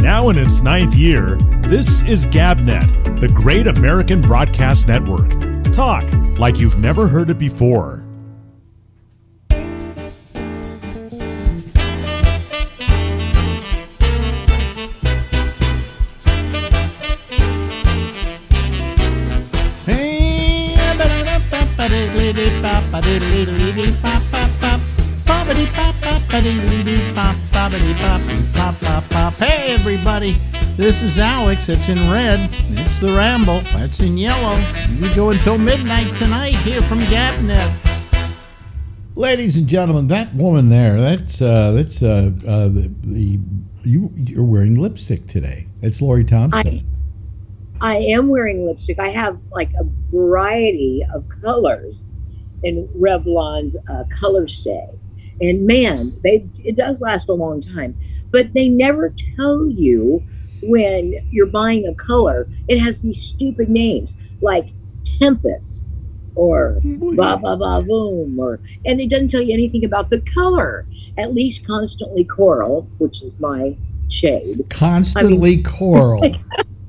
Now in its 9th year, this is GabNet, the Great American Broadcast Network. Talk like you've never heard it before. Hey everybody, this is Alex. It's in red. It's the Ramble. That's in yellow. We go until midnight tonight here from GabNet. Ladies and gentlemen, that woman there, you're wearing lipstick today. It's Lori Thompson. I am wearing lipstick. I have like a variety of colors in Revlon's Color Stay. And man, it does last a long time. But they never tell you when you're buying a color. It has these stupid names like Tempest or Ba Ba Ba Boom, and it doesn't tell you anything about the color. At least Constantly Coral, which is my shade. Constantly Coral.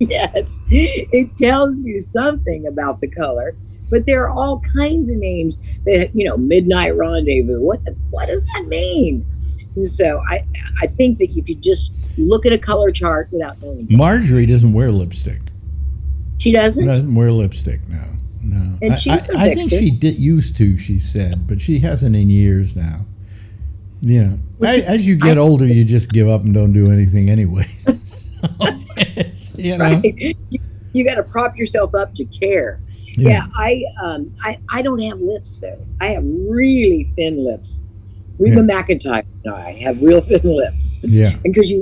Yes, it tells you something about the color, but there are all kinds of names that, Midnight Rendezvous. What does that mean? And so I think that you could just look at a color chart without knowing. Marjorie doesn't wear lipstick. She doesn't? She doesn't wear lipstick, no. And I think she used to, she said, but she hasn't in years now. As you get older, you just give up and don't do anything anyway. Right. You got to prop yourself up to care. Yeah, I don't have lips though. I have really thin lips. Reba McEntire and I have real thin lips. Yeah. Because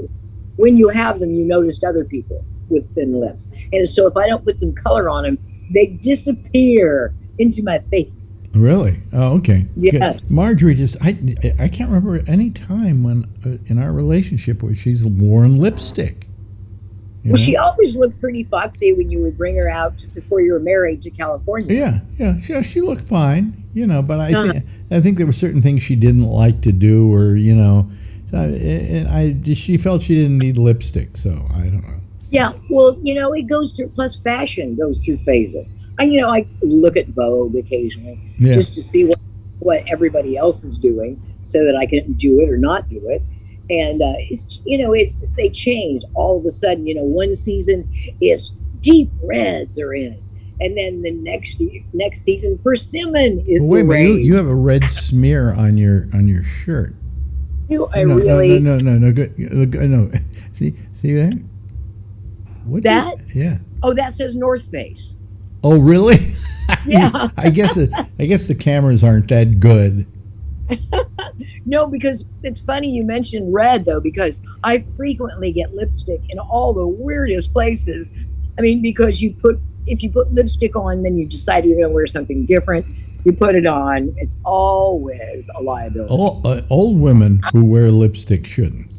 when you have them, you noticed other people with thin lips. And so if I don't put some color on them, they disappear into my face. Really? Oh, okay. Yeah. Marjorie I can't remember any time when in our relationship where she's worn lipstick. Well, she always looked pretty foxy when you would bring her out before you were married to California. Yeah. She looked fine, but I think there were certain things she didn't like to do, or she felt she didn't need lipstick, so I don't know. Yeah, well, it goes through. Plus, fashion goes through phases. I look at Vogue occasionally just to see what everybody else is doing, so that I can do it or not do it. And they change all of a sudden. One season is deep reds are in, and then the next season persimmon is. Wait, but you have a red smear on your shirt. No. Good. No. See that? What that? Yeah. Oh, that says North Face. Oh, really? Yeah. I guess the cameras aren't that good. No, because it's funny you mentioned red, though, because I frequently get lipstick in all the weirdest places. I mean, because if you put lipstick on, then you decide you're going to wear something different. You put it on, it's always a liability. Old women who wear lipstick shouldn't.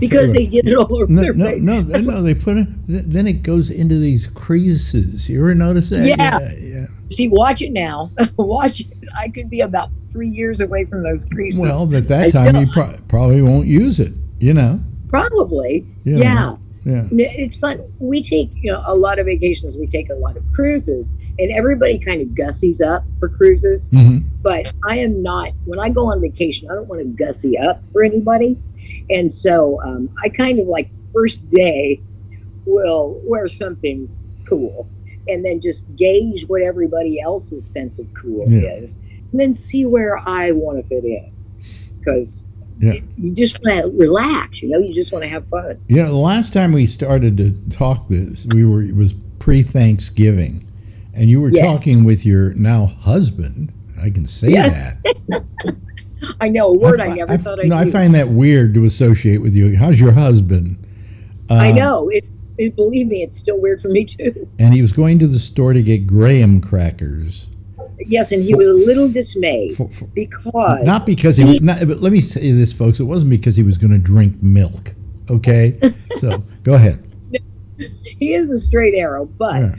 Because they get it all over their face. No, they put it, then it goes into these creases. You ever notice that? Yeah. See, watch it now. Watch it. I could be about 3 years away from those creases. Well, at that time, you probably won't use it, Probably. Yeah. It's fun. We take, a lot of vacations. We take a lot of cruises, and everybody kind of gussies up for cruises. Mm-hmm. But I am not. When I go on vacation, I don't want to gussy up for anybody. And so I kind of like first day will wear something cool, and then just gauge what everybody else's sense of cool is, and then see where I want to fit in. Because you just want to relax, you just want to have fun. The last time we started to talk it was pre-Thanksgiving, and you were talking with your now husband. I can say that. I know, a word I never thought I'd use. I find that weird to associate with you. How's your husband? I know. Believe me, it's still weird for me, too. And he was going to the store to get graham crackers. Yes, and he was a little dismayed because... Not because but let me say this, folks. It wasn't because he was going to drink milk, okay? So, go ahead. He is a straight arrow, but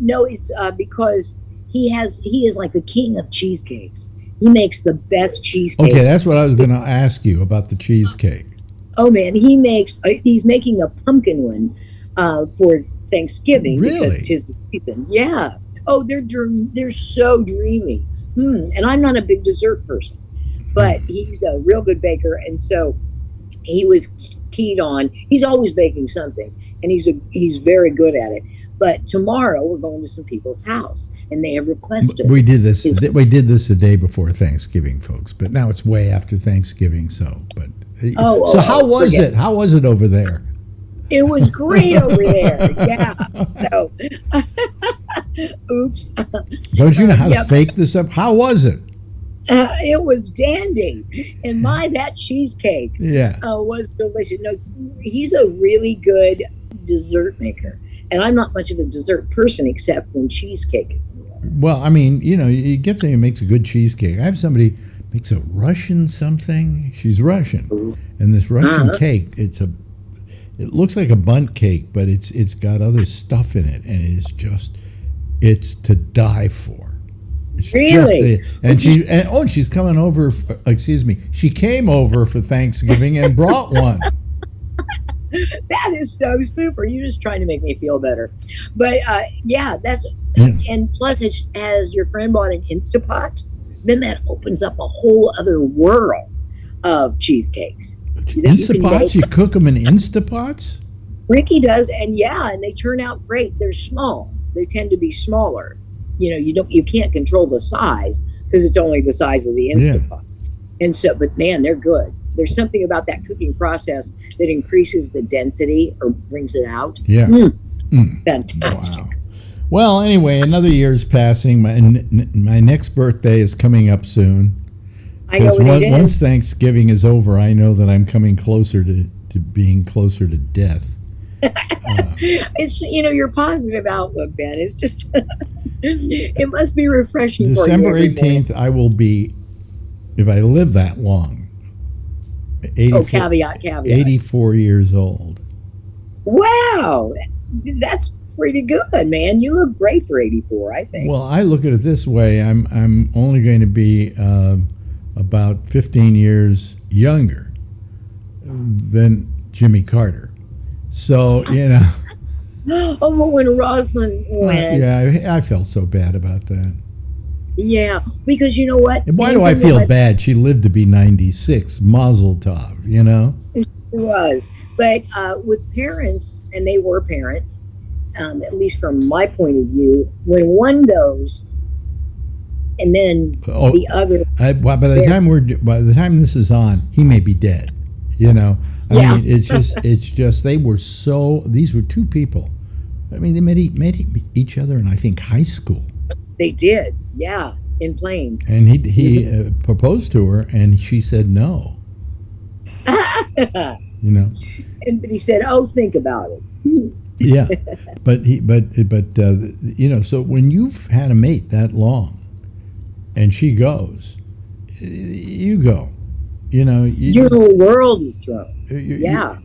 no, it's because he is like the king of cheesecakes. He makes the best cheesecake. Okay, that's what I was going to ask you about the cheesecake. Oh man, he's making a pumpkin one for Thanksgiving because Really? 'tis the season. Yeah. Oh, they're so dreamy. And I'm not a big dessert person, but he's a real good baker, and so he was keyed on. He's always baking something, and he's very good at it. But tomorrow we're going to some people's house, and they have requested. We did this. We did this the day before Thanksgiving, folks. But now it's way after Thanksgiving. So, so how was it? How was it over there? It was great over there. Yeah. So, oops. Don't you know how to fake this up? How was it? It was dandy, and that cheesecake was delicious. No, he's a really good dessert maker, and I'm not much of a dessert person except when cheesecake is involved. Well, I mean, you get somebody who makes a good cheesecake. I have somebody makes a Russian something. She's Russian, and this Russian cake, it looks like a bundt cake, but it's got other stuff in it, and it's to die for. Really? She's coming over. Excuse me. She came over for Thanksgiving and brought one. That is so super. You're just trying to make me feel better. But and plus, as your friend bought an Instapot, then that opens up a whole other world of cheesecakes. Instapots? You cook them in Instapots? Ricky does, and they turn out great. They're small. They tend to be smaller. You can't control the size because it's only the size of the Instapot. And so, but man, they're good. There's something about that cooking process that increases the density or brings it out. Yeah. Fantastic. Wow. Well, anyway, another year's passing. My next birthday is coming up soon. I know what it is. Once Thanksgiving is over, I know that I'm coming closer to being closer to death. It's your positive outlook, Ben. It's just it must be refreshing. December 18th, I will be, if I live that long, 84 years old. Wow, that's pretty good, man. You look great for 84, I think. Well, I look at it this way: I'm only going to be about 15 years younger than Jimmy Carter. So Oh, when Rosalind went. Yeah, I felt so bad about that. Yeah, because you know what? And why do I feel bad? She lived to be 96. Mazel tov, It was. But with parents, and they were parents, at least from my point of view, when one goes, and then the other. By the time this is on, he may be dead. I mean, it's just they were these were two people. I mean, they met each other in, I think, high school. They did, in Plains. And he proposed to her, and she said no. But he said, "Oh, think about it." Yeah, so when you've had a mate that long, and she goes, you go. Your whole world is thrown. To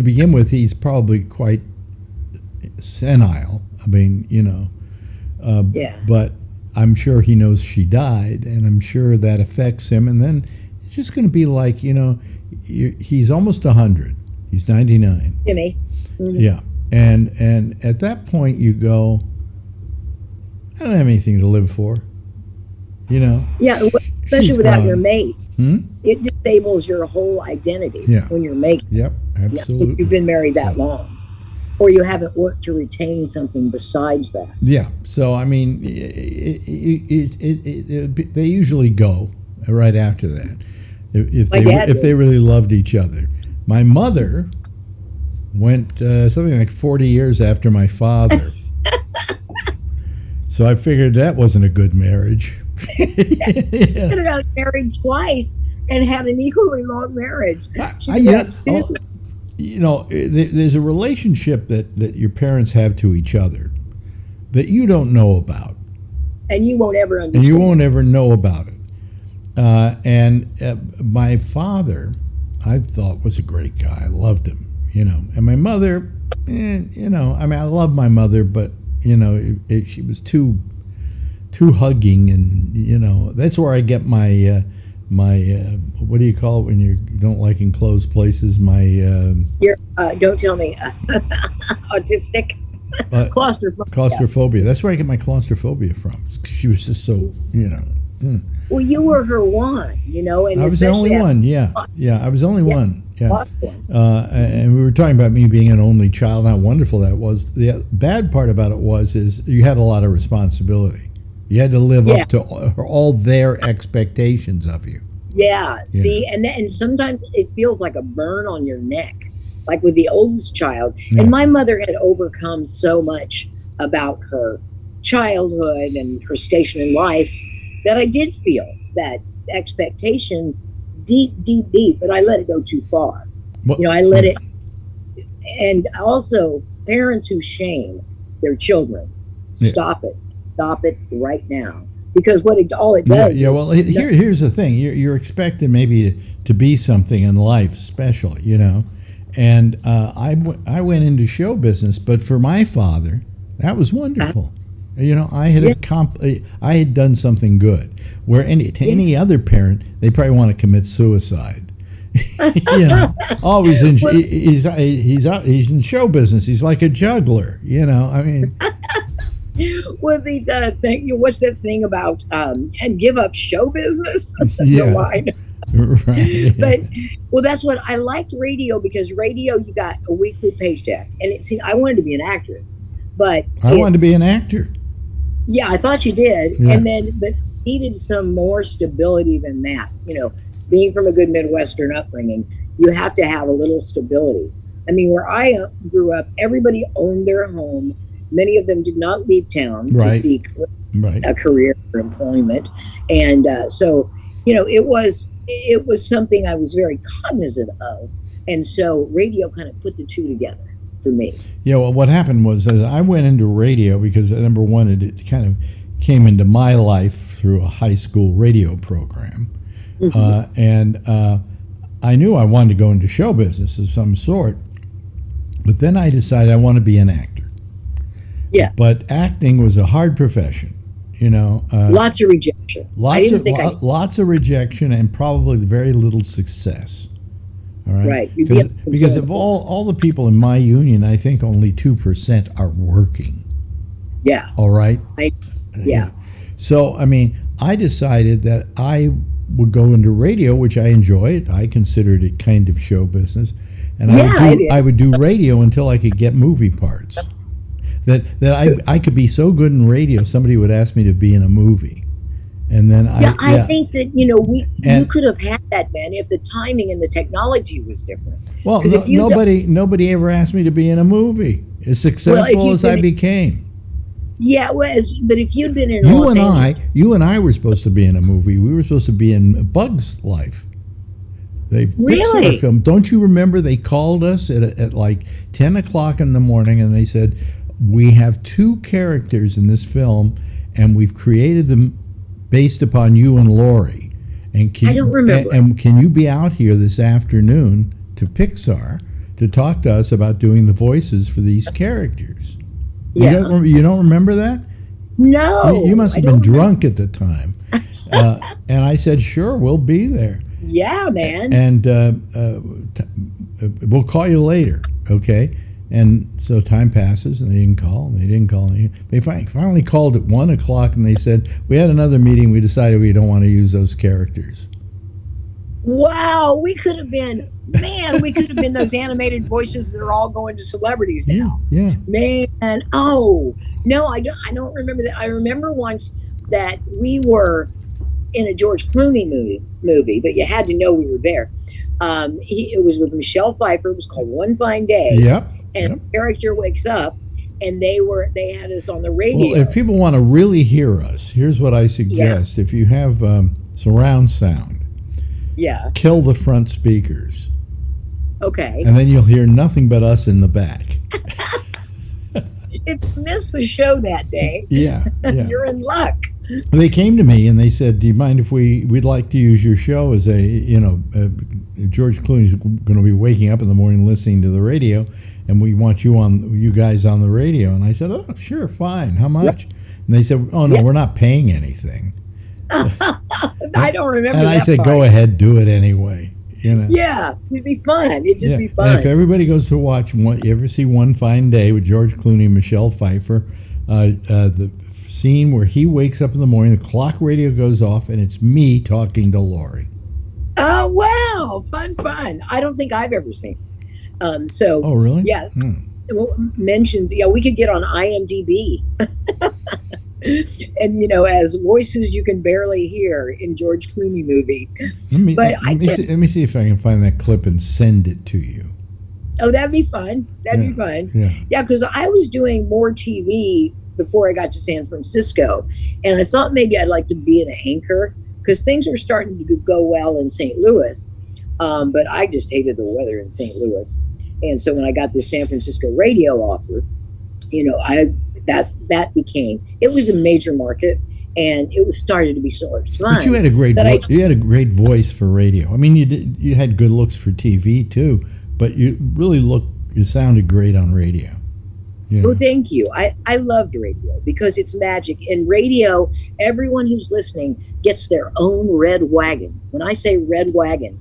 begin with, he's probably quite senile. I mean, but I'm sure he knows she died, and I'm sure that affects him. And then it's just going to be like, he's almost 100. He's 99. Jimmy. Mm-hmm. Yeah, and at that point you go, I don't have anything to live for. Yeah, especially without your mate. Hmm? It disables your whole identity when you're making. Yep, absolutely. If you've been married that long, or you haven't worked to retain something besides that. Yeah. So I mean, they usually go right after that if they really loved each other. My mother went something like 40 years after my father. So I figured that wasn't a good marriage. Yeah. Could have got married twice and had an equally long marriage. There's a relationship that your parents have to each other that you don't know about, and you won't ever understand. And you won't ever know about it. My father, I thought, was a great guy. I loved him, And my mother, I mean, I love my mother, but she was too hugging, and that's where I get my what do you call it when you don't like enclosed places? You're don't tell me autistic claustrophobia. Claustrophobia. That's where I get my claustrophobia from. She was just so, Well, you were her one, and I was the only one. Yeah, I was the only one. Yeah. And we were talking about me being an only child, how wonderful that was. The bad part about it is you had a lot of responsibility. You had to live up to all their expectations of you. Yeah. See, and sometimes it feels like a burn on your neck, like with the oldest child. Yeah. And my mother had overcome so much about her childhood and her station in life that I did feel that expectation deep, but I let it go too far. I let it. And also, parents who shame their children, stop it right now, because all it does. Yeah. Well, here's the thing: you're expected maybe to be something in life special, And I went into show business, but for my father, that was wonderful. I had done something good. Where any other parent, they probably want to commit suicide. Always he's in show business. He's like a juggler. I mean. Well, the thing, what's that thing about and give up show business? Yeah. The line. Right. But that's what I liked radio, because radio, you got a weekly paycheck, and I wanted to be an actress, but I wanted to be an actor. Yeah, I thought you did, yeah. but needed some more stability than that. Being from a good Midwestern upbringing, you have to have a little stability. I mean, where I grew up, everybody owned their home. Many of them did not leave town to seek a career or employment, and so it was something I was very cognizant of, and so radio kind of put the two together for me. Yeah, well, what happened was I went into radio because, number one, it kind of came into my life through a high school radio program, and I knew I wanted to go into show business of some sort, but then I decided I want to be an actor. Yeah. But acting was a hard profession, Lots of rejection. Lots of rejection, and probably very little success. All right. Right. Because of all the people in my union, I think only 2% are working. Yeah. All right. Yeah. So, I mean, I decided that I would go into radio, which I enjoyed. I considered it kind of show business. And I would do radio until I could get movie parts. That I could be so good in radio, somebody would ask me to be in a movie. And then I think that you could have had that, man, if the timing and the technology was different. Well, nobody ever asked me to be in a movie as successful as I became. Yeah, but if you'd been in you and I were supposed to be in a movie. We were supposed to be in Bug's Life. They Pixar film. Don't you remember? They called us at like 10 o'clock in the morning, and they said, "We have 2 characters in this film, and we've created them based upon you and Lori. And I don't remember. And can you be out here this afternoon to Pixar to talk to us about doing the voices for these characters?" Yeah. You don't remember that? No. You must have been drunk at the time. And I said, "Sure, we'll be there." Yeah, man. And we'll call you later, okay? And so time passes, and they didn't call. They finally called at 1 o'clock, and they said, "We had another meeting. We decided we don't want to use those characters." Wow, we could have been those animated voices that are all going to celebrities now. Yeah. Man, oh no, I don't remember that. I remember once that we were in a George Clooney movie, but you had to know we were there. It was with Michelle Pfeiffer. It was called One Fine Day. Yep. And the character wakes up, and they had us on the radio. Well, if people want to really hear us, here's what I suggest: if you have surround sound, kill the front speakers. Okay. And then you'll hear nothing but us in the back. If you missed the show that day, you're in luck. They came to me and they said, "Do you mind if we'd like to use your show as George Clooney's going to be waking up in the morning listening to the radio, and we want you guys on the radio." And I said, "Oh, sure, fine. How much?" And they said, "Oh no, we're not paying anything." I don't remember And that I said, part. go ahead, do it anyway. You know? Yeah, it'd be fun. It'd just be fun. And if everybody goes to watch, you ever see One Fine Day with George Clooney and Michelle Pfeiffer, the scene where he wakes up in the morning, the clock radio goes off, and it's me talking to Lori. Oh, wow. Fun. I don't think I've ever seen it. So, Oh, really? Yeah. Well, mentions, we could get on IMDb. And, as voices you can barely hear in George Clooney movie. Let me see if I can find that clip and send it to you. Oh, that'd be fun. That'd be fun. Yeah, because I was doing more TV before I got to San Francisco. And I thought maybe I'd like to be an anchor because things were starting to go well in St. Louis. But I just hated the weather in St. Louis. And so when I got this San Francisco radio offer, that became, it was a major market, and it was started to be so much fun. But you had a great voice for radio. I mean, you had good looks for TV too, but you sounded great on radio. Well, thank you. I loved radio because it's magic. In radio, everyone who's listening gets their own red wagon. When I say red wagon,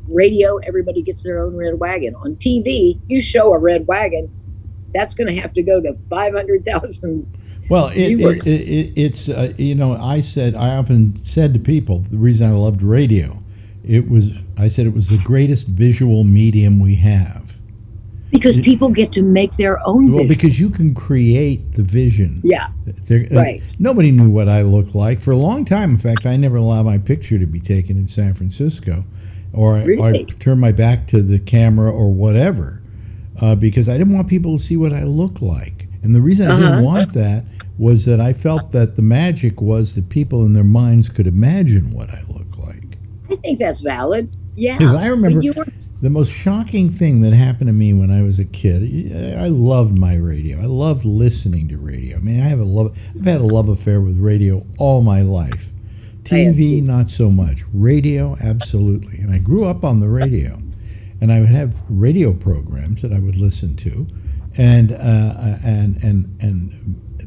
radio, everybody gets their own red wagon. On TV, you show a red wagon, that's going to have to go to 500,000. Well, it's I often said to people, the reason I loved radio, it was the greatest visual medium we have. Because people get to make their own vision. Well, because you can create the vision. Yeah, right. Nobody knew what I looked like. For a long time, in fact, I never allowed my picture to be taken in San Francisco. Or I turn my back to the camera or whatever, because I didn't want people to see what I look like. And the reason I didn't want that was that I felt that the magic was that people in their minds could imagine what I look like. I think that's valid. Yeah. Because I remember the most shocking thing that happened to me when I was a kid. I loved my radio. I loved listening to radio. I mean, I've had a love affair with radio all my life. TV, not so much. Radio, absolutely. And I grew up on the radio, and I would have radio programs that I would listen to, and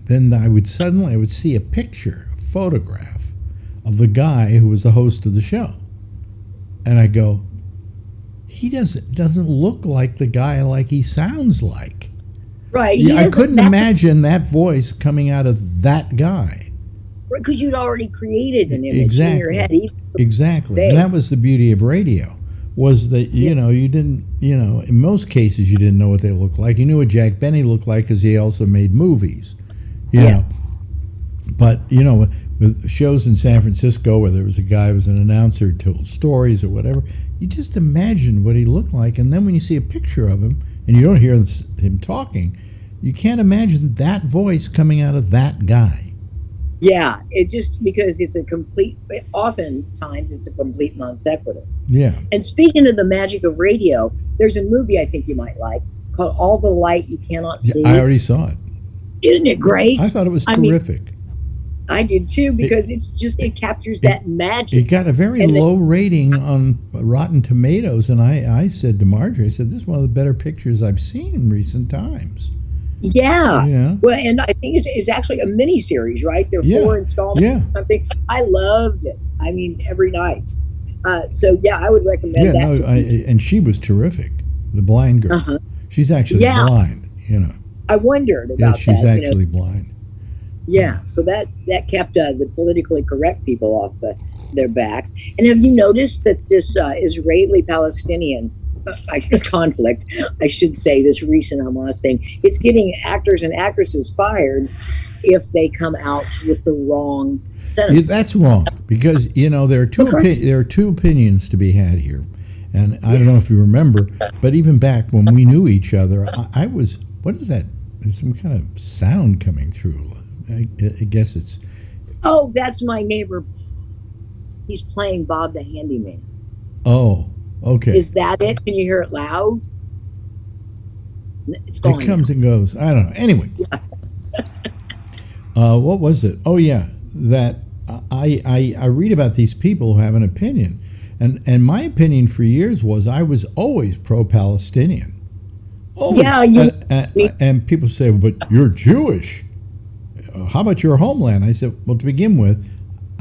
then I would see a picture, a photograph of the guy who was the host of the show, and I go, he doesn't look like the guy like he sounds like. Right. Yeah, I couldn't imagine that voice coming out of that guy. Because you'd already created an image in your head. Exactly. And that was the beauty of radio, was that, you didn't, in most cases you didn't know what they looked like. You knew what Jack Benny looked like because he also made movies, you know. But, with shows in San Francisco where there was a guy who was an announcer who told stories or whatever, you just imagined what he looked like. And then when you see a picture of him and you don't hear him talking, you can't imagine that voice coming out of that guy. Yeah, it just because oftentimes it's a complete non sequitur. Yeah. And speaking of the magic of radio, there's a movie I think you might like called All the Light You Cannot See. I already saw it. Isn't it great? I thought it was terrific. I did too, because it captures that magic. It got a very low rating on Rotten Tomatoes, and I said to Marjorie, this is one of the better pictures I've seen in recent times. Yeah. Well, and I think it's actually a mini series, right? There are 4 installments or something. I loved it. I mean, every night. So I would recommend that. And she was terrific, the blind girl. She's actually blind, I wondered about that. She's actually blind. Yeah, so that kept the politically correct people off their backs. And have you noticed that this Israeli-Palestinian conflict, I should say, this recent Hamas thing, it's getting actors and actresses fired if they come out with the wrong sentiment. That's wrong, because there are two opinions to be had here, and I don't know if you remember, but even back when we knew each other, I was, what is that? There's some kind of sound coming through. I guess it's. Oh, that's my neighbor. He's playing Bob the Handyman. Oh. Okay. Is that it? Can you hear it loud? It's gone. It comes and goes. I don't know. Anyway. What was it? Oh, yeah. That I read about these people who have an opinion. And my opinion for years was I was always pro-Palestinian. Always. Yeah. And people say, but you're Jewish. How about your homeland? I said, well, to begin with,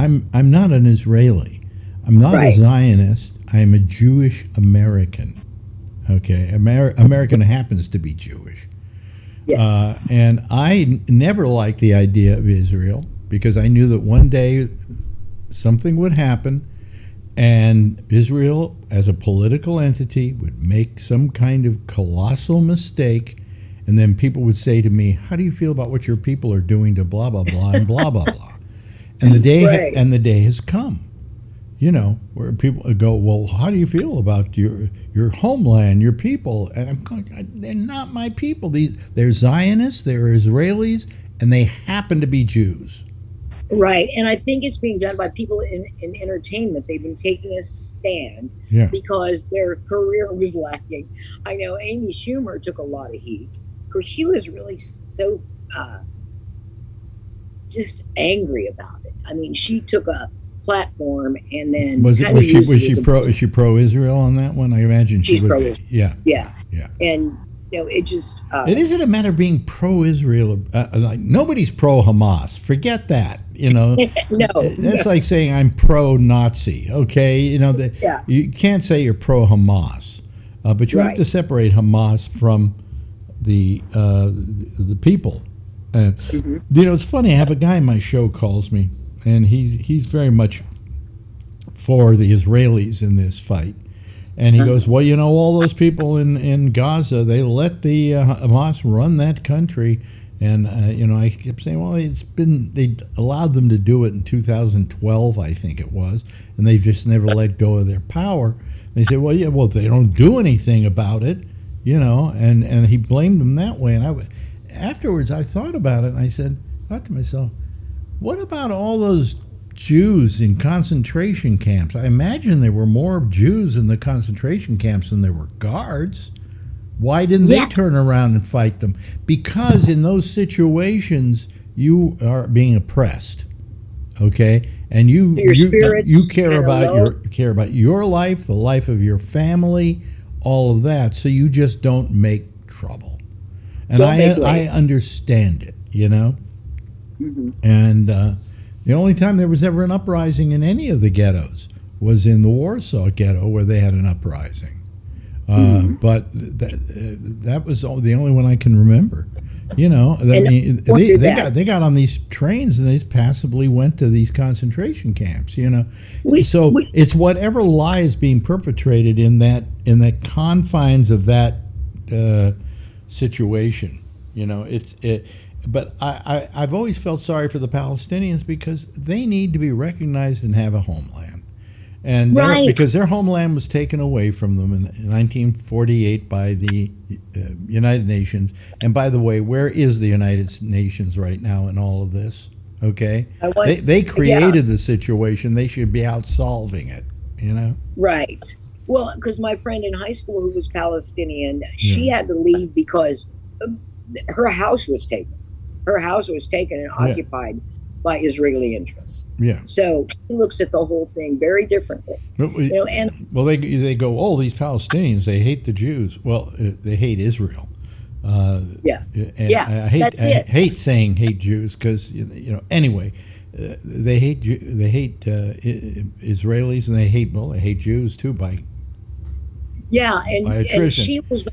I'm not an Israeli. I'm not Right. a Zionist. I am a Jewish American. Okay, American happens to be Jewish. Yes. And I never liked the idea of Israel because I knew that one day something would happen and Israel, as a political entity, would make some kind of colossal mistake. And then people would say to me, how do you feel about what your people are doing to blah, blah, blah, and blah, blah, blah. And the day has come. You know, where people go, well, how do you feel about your homeland, your people? And I'm going, they're not my people. They're Zionists, they're Israelis, and they happen to be Jews. Right. And I think it's being done by people in entertainment. They've been taking a stand because their career was lacking. I know Amy Schumer took a lot of heat because she was really so just angry about it. I mean, she took a platform and then was she pro Israel on that one? I imagine she's pro Israel. Yeah. And it just it isn't a matter of being pro Israel. Like nobody's pro Hamas. Forget that. No, that's like saying I'm pro Nazi. Okay, you can't say you're pro Hamas, but you have to separate Hamas from the people. And it's funny. I have a guy in my show calls me. And he's very much for the Israelis in this fight. And he goes, well, all those people in Gaza, they let the Hamas run that country. And, I kept saying, well, they allowed them to do it in 2012, I think it was. And they just never let go of their power. And they said, well, they don't do anything about it, and he blamed them that way. And afterwards, I thought about it, and I thought to myself, what about all those Jews in concentration camps? I imagine there were more Jews in the concentration camps than there were guards. Why didn't they turn around and fight them? Because in those situations, you are being oppressed, okay? And you care about your life, the life of your family, all of that. So you just don't make trouble. And I understand it, And the only time there was ever an uprising in any of the ghettos was in the Warsaw ghetto where they had an uprising. But that was the only one I can remember. They got on these trains and they passively went to these concentration camps. It's whatever lie is being perpetrated in the confines of that situation. But I've always felt sorry for the Palestinians because they need to be recognized and have a homeland. And because their homeland was taken away from them in 1948 by the United Nations. And by the way, where is the United Nations right now in all of this? Okay? They created the situation. They should be out solving it, Right. Well, because my friend in high school who was Palestinian, she had to leave because her house was taken. Her house was taken and occupied by Israeli interests. Yeah. So she looks at the whole thing very differently. They go, oh, these Palestinians, they hate the Jews. Well, they hate Israel. I hate saying hate Jews because anyway, they hate Israelis and they hate Jews too by attrition. And she was.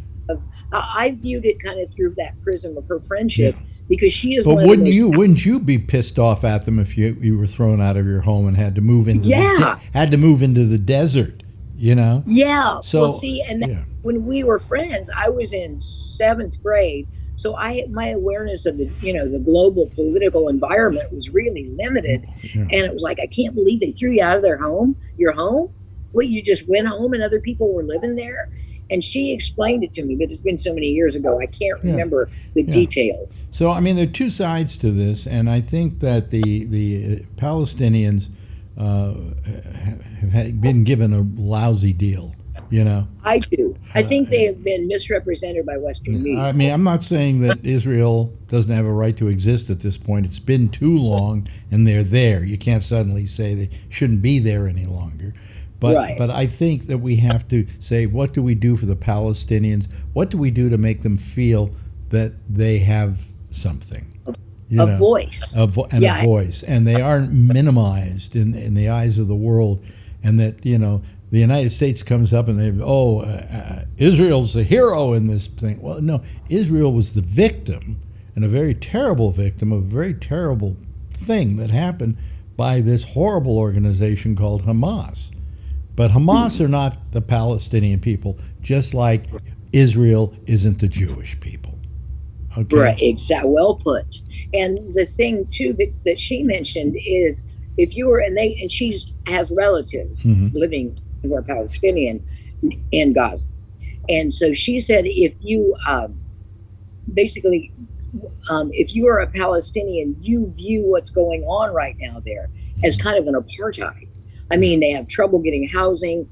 I viewed it kind of through that prism of her friendship because she is. But wouldn't you be pissed off at them if you were thrown out of your home and had to move into the desert? Yeah. So when we were friends, I was in 7th grade, so my awareness of the the global political environment was really limited, and it was like I can't believe they threw you out of your home. Well, you just went home and other people were living there. And she explained it to me, but it's been so many years ago, I can't remember the details. So, I mean, there are two sides to this, and I think that the Palestinians have been given a lousy deal, I do. I think they have been misrepresented by Western media. I mean, I'm not saying that Israel doesn't have a right to exist at this point. It's been too long, and they're there. You can't suddenly say they shouldn't be there any longer. But I think that we have to say, what do we do for the Palestinians? What do we do to make them feel that they have something? You know, voice. A voice. And they aren't minimized in the eyes of the world. And that, you know, the United States comes up and Israel's the hero in this thing. Well, no, Israel was the victim, and a very terrible victim of a very terrible thing that happened by this horrible organization called Hamas. But Hamas are not the Palestinian people, just like Israel isn't the Jewish people. Okay. Right, exactly. Well put. And the thing too that she mentioned is, if you were, and she has relatives living who are Palestinian in Gaza, and so she said, if you if you are a Palestinian, you view what's going on right now there as kind of an apartheid. I mean, they have trouble getting housing,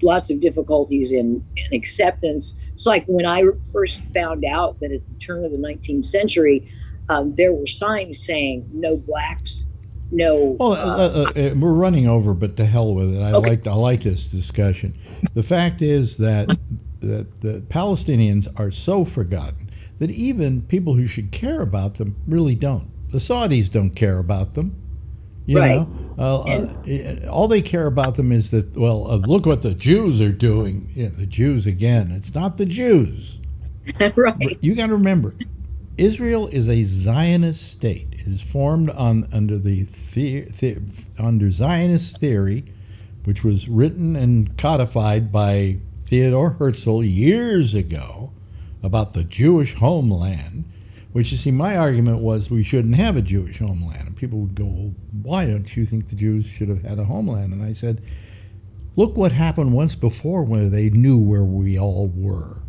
lots of difficulties in acceptance. It's like when I first found out that at the turn of the 19th century, there were signs saying no blacks, no. Well, we're running over, but to hell with it. I like this discussion. The fact is that the Palestinians are so forgotten that even people who should care about them really don't. The Saudis don't care about them. You know, all they care about them is that, look what the Jews are doing. Yeah, the Jews again. It's not the Jews. Right. You got to remember, Israel is a Zionist state. It is formed under Zionist theory, which was written and codified by Theodore Herzl years ago about the Jewish homeland. Which, you see, my argument was we shouldn't have a Jewish homeland. And people would go, well, why don't you think the Jews should have had a homeland? And I said, look what happened once before when they knew where we all were.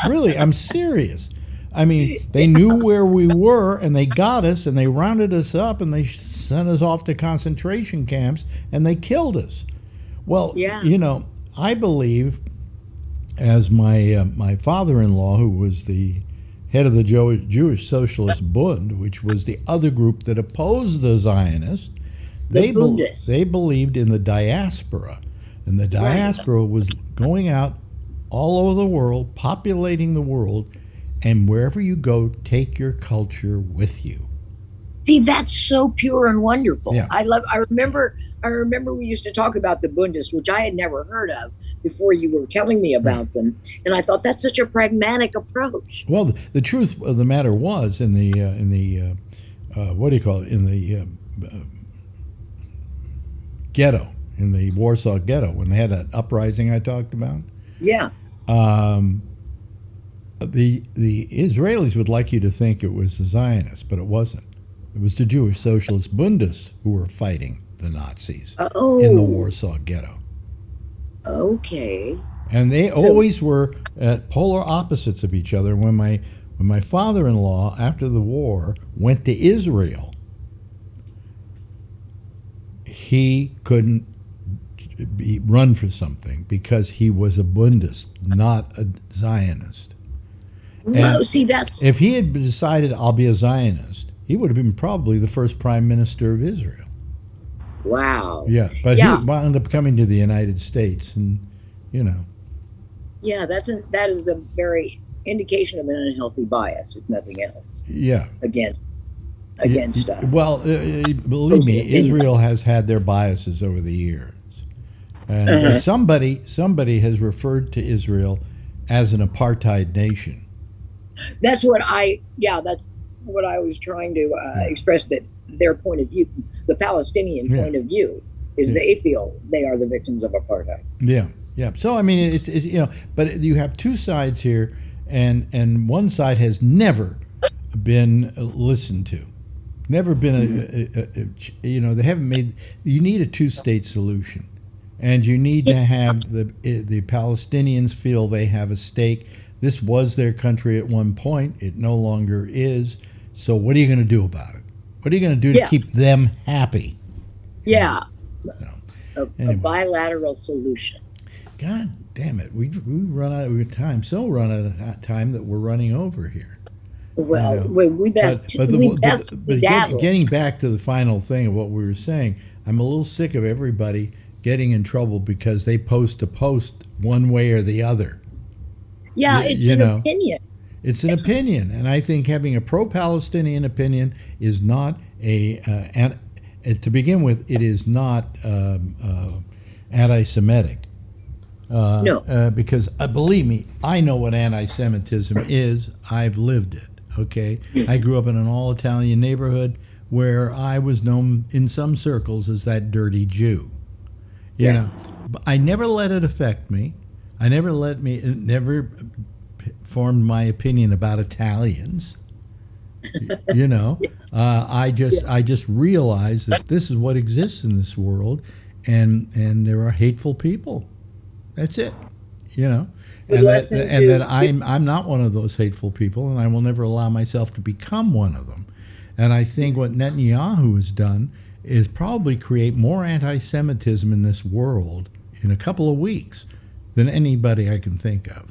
Really, I'm serious. I mean, they knew where we were, and they got us, and they rounded us up, and they sent us off to concentration camps, and they killed us. Well, you know, I believe, as my father-in-law, who was the head of the Jewish Socialist Bund, which was the other group that opposed the Zionists, they believed in the diaspora. And the diaspora was going out all over the world, populating the world, and wherever you go, take your culture with you. See, that's so pure and wonderful. Yeah. I remember we used to talk about the Bundists, which I had never heard of before you were telling me about them, and I thought that's such a pragmatic approach. Well, the truth of the matter was, in the what do you call it? In the ghetto, in the Warsaw Ghetto, when they had that uprising I talked about. Yeah. The Israelis would like you to think it was the Zionists, but it wasn't. It was the Jewish Socialist Bundists who were fighting the Nazis in the Warsaw Ghetto. Okay. And they always were at polar opposites of each other. When my father-in-law, after the war, went to Israel, he couldn't run for something because he was a Bundist, not a Zionist. No, see, that's... If he had decided, I'll be a Zionist, he would have been probably the first prime minister of Israel. Wow. Yeah, but he wound up coming to the United States, and, you know. Yeah, that is a very indication of an unhealthy bias, if nothing else. Yeah. Against stuff. Well, believe me, Israel has had their biases over the years. And somebody has referred to Israel as an apartheid nation. That's what I was trying to express, that their point of view, the Palestinian point of view, is they feel they are the victims of apartheid. Yeah, yeah. So I mean, it's you know, but you have two sides here, and one side has never been listened to, never been you know, they haven't made. You need a two-state solution, and you need to have the Palestinians feel they have a stake. This was their country at one point. It no longer is. So what are you going to do about it? What are you going to do to keep them happy? Yeah. So, a bilateral solution. God damn it. We run out of time. So run out of time that we're running over here. Well, we best getting back to the final thing of what we were saying, I'm a little sick of everybody getting in trouble because they post one way or the other. Yeah, it's an opinion. It's an opinion, and I think having a pro-Palestinian opinion is not to begin with, it is not anti-Semitic. No. Because believe me, I know what anti-Semitism is. I've lived it. Okay, I grew up in an all-Italian neighborhood where I was known in some circles as that dirty Jew. You know, but I never let it affect me. I never formed my opinion about Italians. You know, I just realized that this is what exists in this world, and there are hateful people. That's it. You know, and that I'm not one of those hateful people, and I will never allow myself to become one of them. And I think what Netanyahu has done is probably create more anti-Semitism in this world in a couple of weeks than anybody I can think of.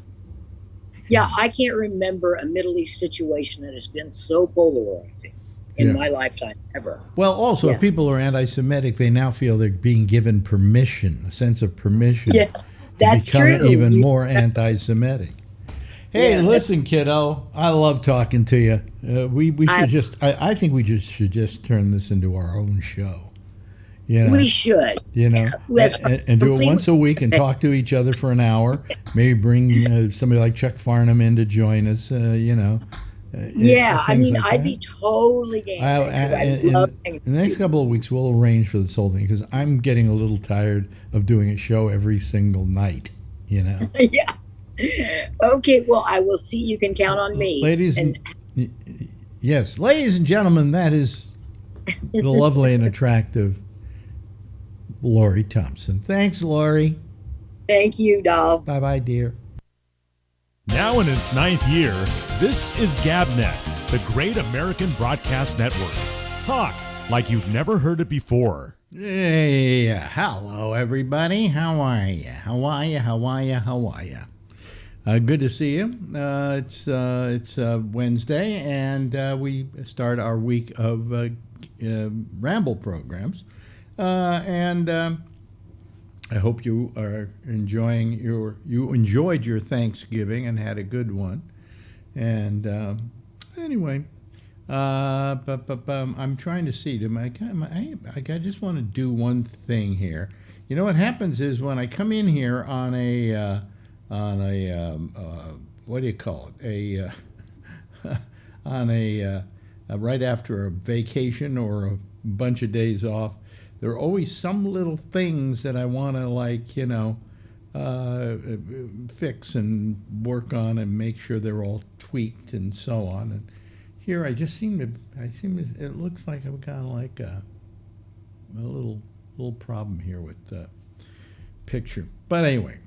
Yeah, I can't remember a Middle East situation that has been so polarizing in my lifetime ever. Well, also, if people are anti-Semitic, they now feel they're being given permission, a sense of permission to become even more anti-Semitic. Hey, listen, kiddo, I love talking to you. We should I think we should just turn this into our own show. You know, we should. You know, and do it once a week and talk to each other for an hour. Maybe bring somebody like Chuck Farnham in to join us. You know. I mean, I'd be totally game. In the next couple of weeks, we'll arrange for this whole thing because I'm getting a little tired of doing a show every single night. You know. Yeah. Okay. Well, I will see. You can count on me, ladies and gentlemen. That is the lovely and attractive Lori Thompson. Thanks, Lori. Thank you, doll. Bye-bye, dear. Now in its 9th year, this is GabNet, the Great American Broadcast Network. Talk like you've never heard it before. Hey, hello, everybody. How are you? How are you? How are you? How are you? Good to see you. It's Wednesday, and we start our week of Ramble programs. And I hope you are enjoying you enjoyed your Thanksgiving and had a good one. And anyway, I'm trying to see. I just want to do one thing here. You know what happens is when I come in here on a what do you call it? Right after a vacation or a bunch of days off. There are always some little things that I want to, like, you know, fix and work on and make sure they're all tweaked and so on. And here it looks like I've got like a little problem here with the picture. But anyway,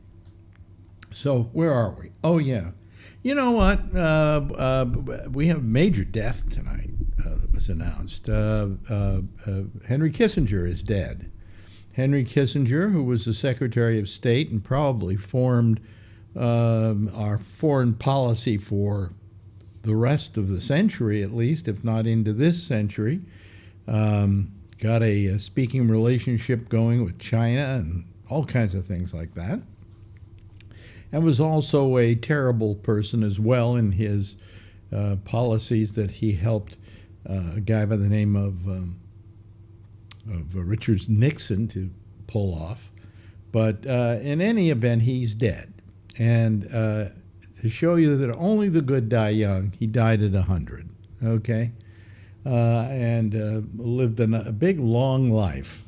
so where are we? Oh yeah, you know what? We have a major death tonight. That was announced. Henry Kissinger is dead. Henry Kissinger, who was the Secretary of State and probably formed our foreign policy for the rest of the century, at least, if not into this century, got a speaking relationship going with China and all kinds of things like that. And was also a terrible person as well in his policies that he helped a guy by the name of Richard Nixon to pull off. But in any event, he's dead. And to show you that only the good die young, he died at 100, okay? And lived a big, long life.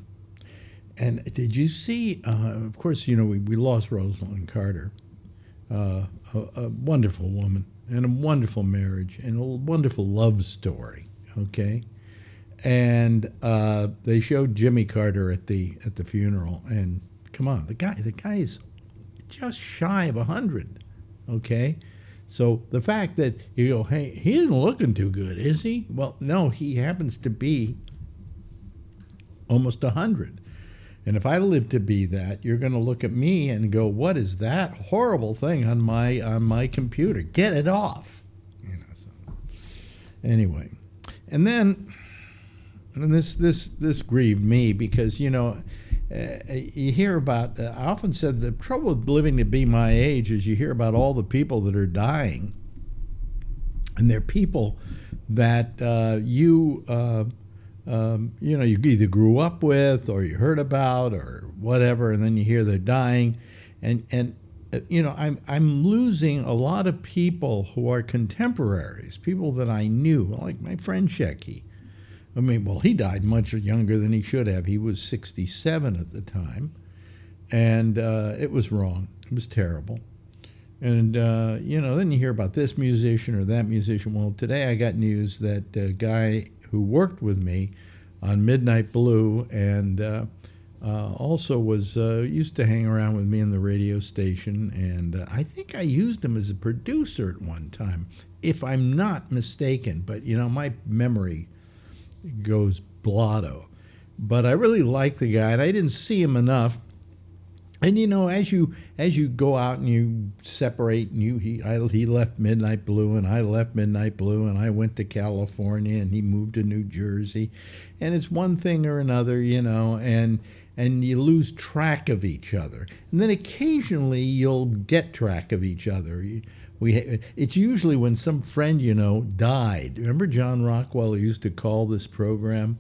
And did you see, of course, you know, we lost Rosalind Carter, a wonderful woman, and a wonderful marriage, and a wonderful love story. Okay, and they showed Jimmy Carter at the funeral, and come on, the guy is just shy of 100. Okay, so the fact that you go, hey, he isn't looking too good, is he? Well, no, he happens to be almost 100. And if I live to be that, you're going to look at me and go, what is that horrible thing on my computer? Get it off. You know. So anyway. And then, this grieved me because, you know, you hear about, I often said the trouble with living to be my age is you hear about all the people that are dying And they're people that you either grew up with or you heard about or whatever, and then you hear they're dying, and I'm losing a lot of people who are contemporaries, people that I knew, like my friend Shecky. I mean, well, he died much younger than he should have. He was 67 at the time, and it was wrong. It was terrible. And, then you hear about this musician or that musician. Well, today I got news that a guy who worked with me on Midnight Blue and also was used to hang around with me in the radio station. And I think I used him as a producer at one time, if I'm not mistaken. But, my memory goes blotto. But I really like the guy, and I didn't see him enough. And as you go out and you separate, and he left Midnight Blue and I left Midnight Blue and I went to California and he moved to New Jersey, and it's one thing or another, and you lose track of each other. And then occasionally you'll get track of each other. It's usually when some friend died. Remember John Rockwell used to call this program?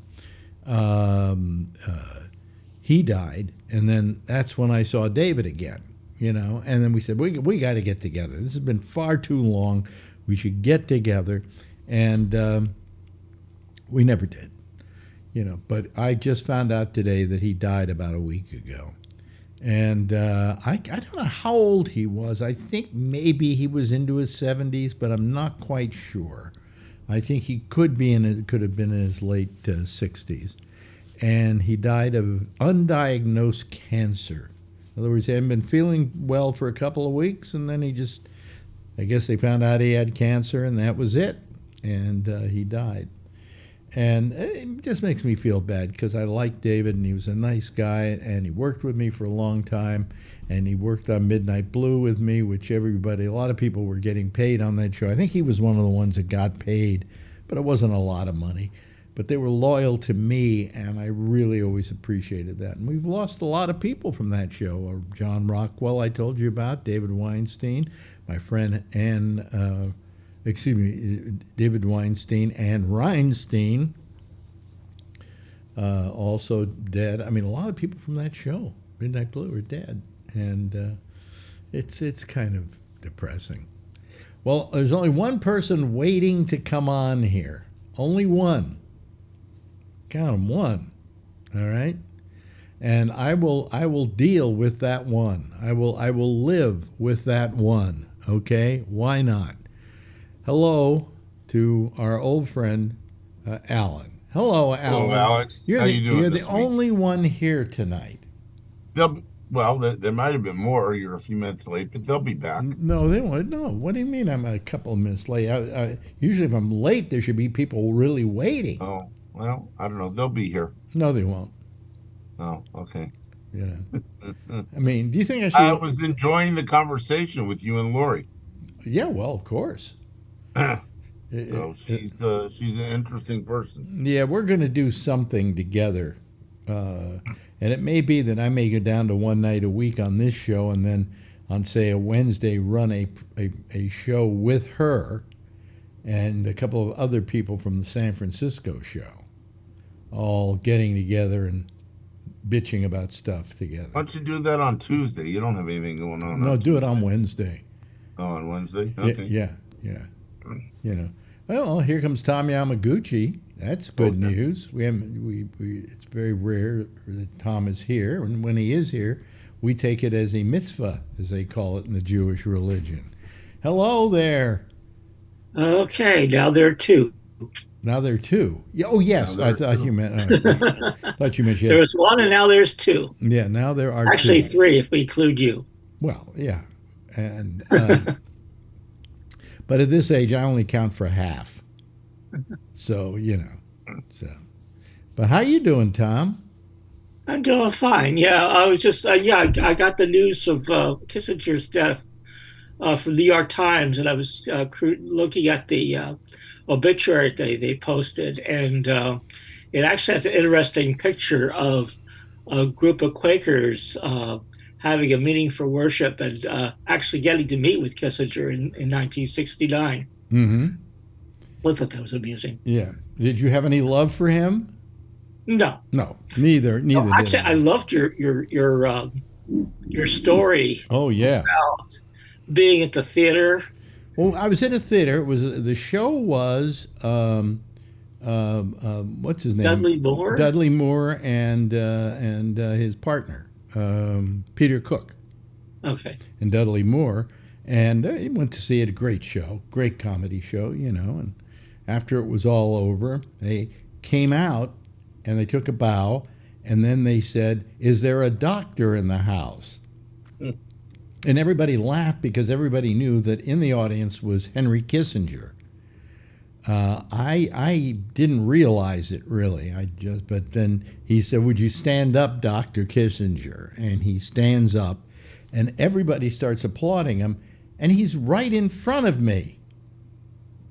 He died, and then that's when I saw David again, and then we said, we got to get together. This has been far too long. We should get together, and we never did, but I just found out today that he died about a week ago, and I don't know how old he was. I think maybe he was into his 70s, but I'm not quite sure. I think he could have been in his late 60s. And he died of undiagnosed cancer. In other words, he hadn't been feeling well for a couple of weeks, and then I guess they found out he had cancer, and that was it. And he died. And it just makes me feel bad because I like David, and he was a nice guy, and he worked with me for a long time, and he worked on Midnight Blue with me, which a lot of people were getting paid on that show. I think he was one of the ones that got paid, but it wasn't a lot of money. But they were loyal to me, and I really always appreciated that. And we've lost a lot of people from that show. John Rockwell, I told you about, David Weinstein, my friend David Weinstein and Reinstein, also dead. I mean, a lot of people from that show, Midnight Blue, are dead. And it's kind of depressing. Well, there's only one person waiting to come on here. Only one. Count them, one. All right? And I will deal with that one. I will live with that one. Okay? Why not? Hello to our old friend Alan. Hello, Alan. Hello, Alex. How you doing? You're the week? only one here tonight. There might have been more. You're a few minutes late, but they'll be back. No, they won't. No. What do you mean I'm a couple of minutes late? Usually if I'm late, there should be people really waiting. Oh. Well, I don't know. They'll be here. No, they won't. Oh, okay. I mean, do you think I should? I was enjoying the conversation with you and Lori. Yeah, well, of course. She's an interesting person. Yeah, we're going to do something together. And it may be that I may go down to one night a week on this show and then on, say, a Wednesday run a show with her and a couple of other people from the San Francisco show, all getting together and bitching about stuff together. Why don't you do that on Tuesday? You don't have anything going on. No, do it on Wednesday. Oh, on Wednesday? Okay. Yeah. Well, here comes Tom Yamaguchi. That's good news. It's very rare that Tom is here, and when he is here, we take it as a mitzvah, as they call it in the Jewish religion. Hello there. Okay, now there are two. Now there are two. Oh, yes. I thought you meant. I thought you meant. There was one, and now there's two. Yeah, now there are actually two. Three if we include you. Well, yeah, and but at this age, I only count for half. So But how you doing, Tom? I'm doing fine. Yeah, I was just I got the news of Kissinger's death from the New York Times, and I was looking at the obituary they posted, and it actually has an interesting picture of a group of Quakers having a meeting for worship and actually getting to meet with Kissinger in 1969. Mm-hmm. I thought that was amusing. Yeah. Did you have any love for him? No, No, neither no, did actually, I I. loved your story Oh yeah. about being at the theater. Well, I was in a theater. It was the show was what's his name? Dudley Moore. Dudley Moore and his partner Peter Cook Okay. and Dudley Moore, and he went to see it. A great show, great comedy show, you know. And after it was all over, they came out and they took a bow, and then they said, "Is there a doctor in the house?" And everybody laughed because everybody knew that in the audience was Henry Kissinger. I didn't realize it really. But then he said, "Would you stand up, Dr. Kissinger?" And he stands up, and everybody starts applauding him, and he's right in front of me.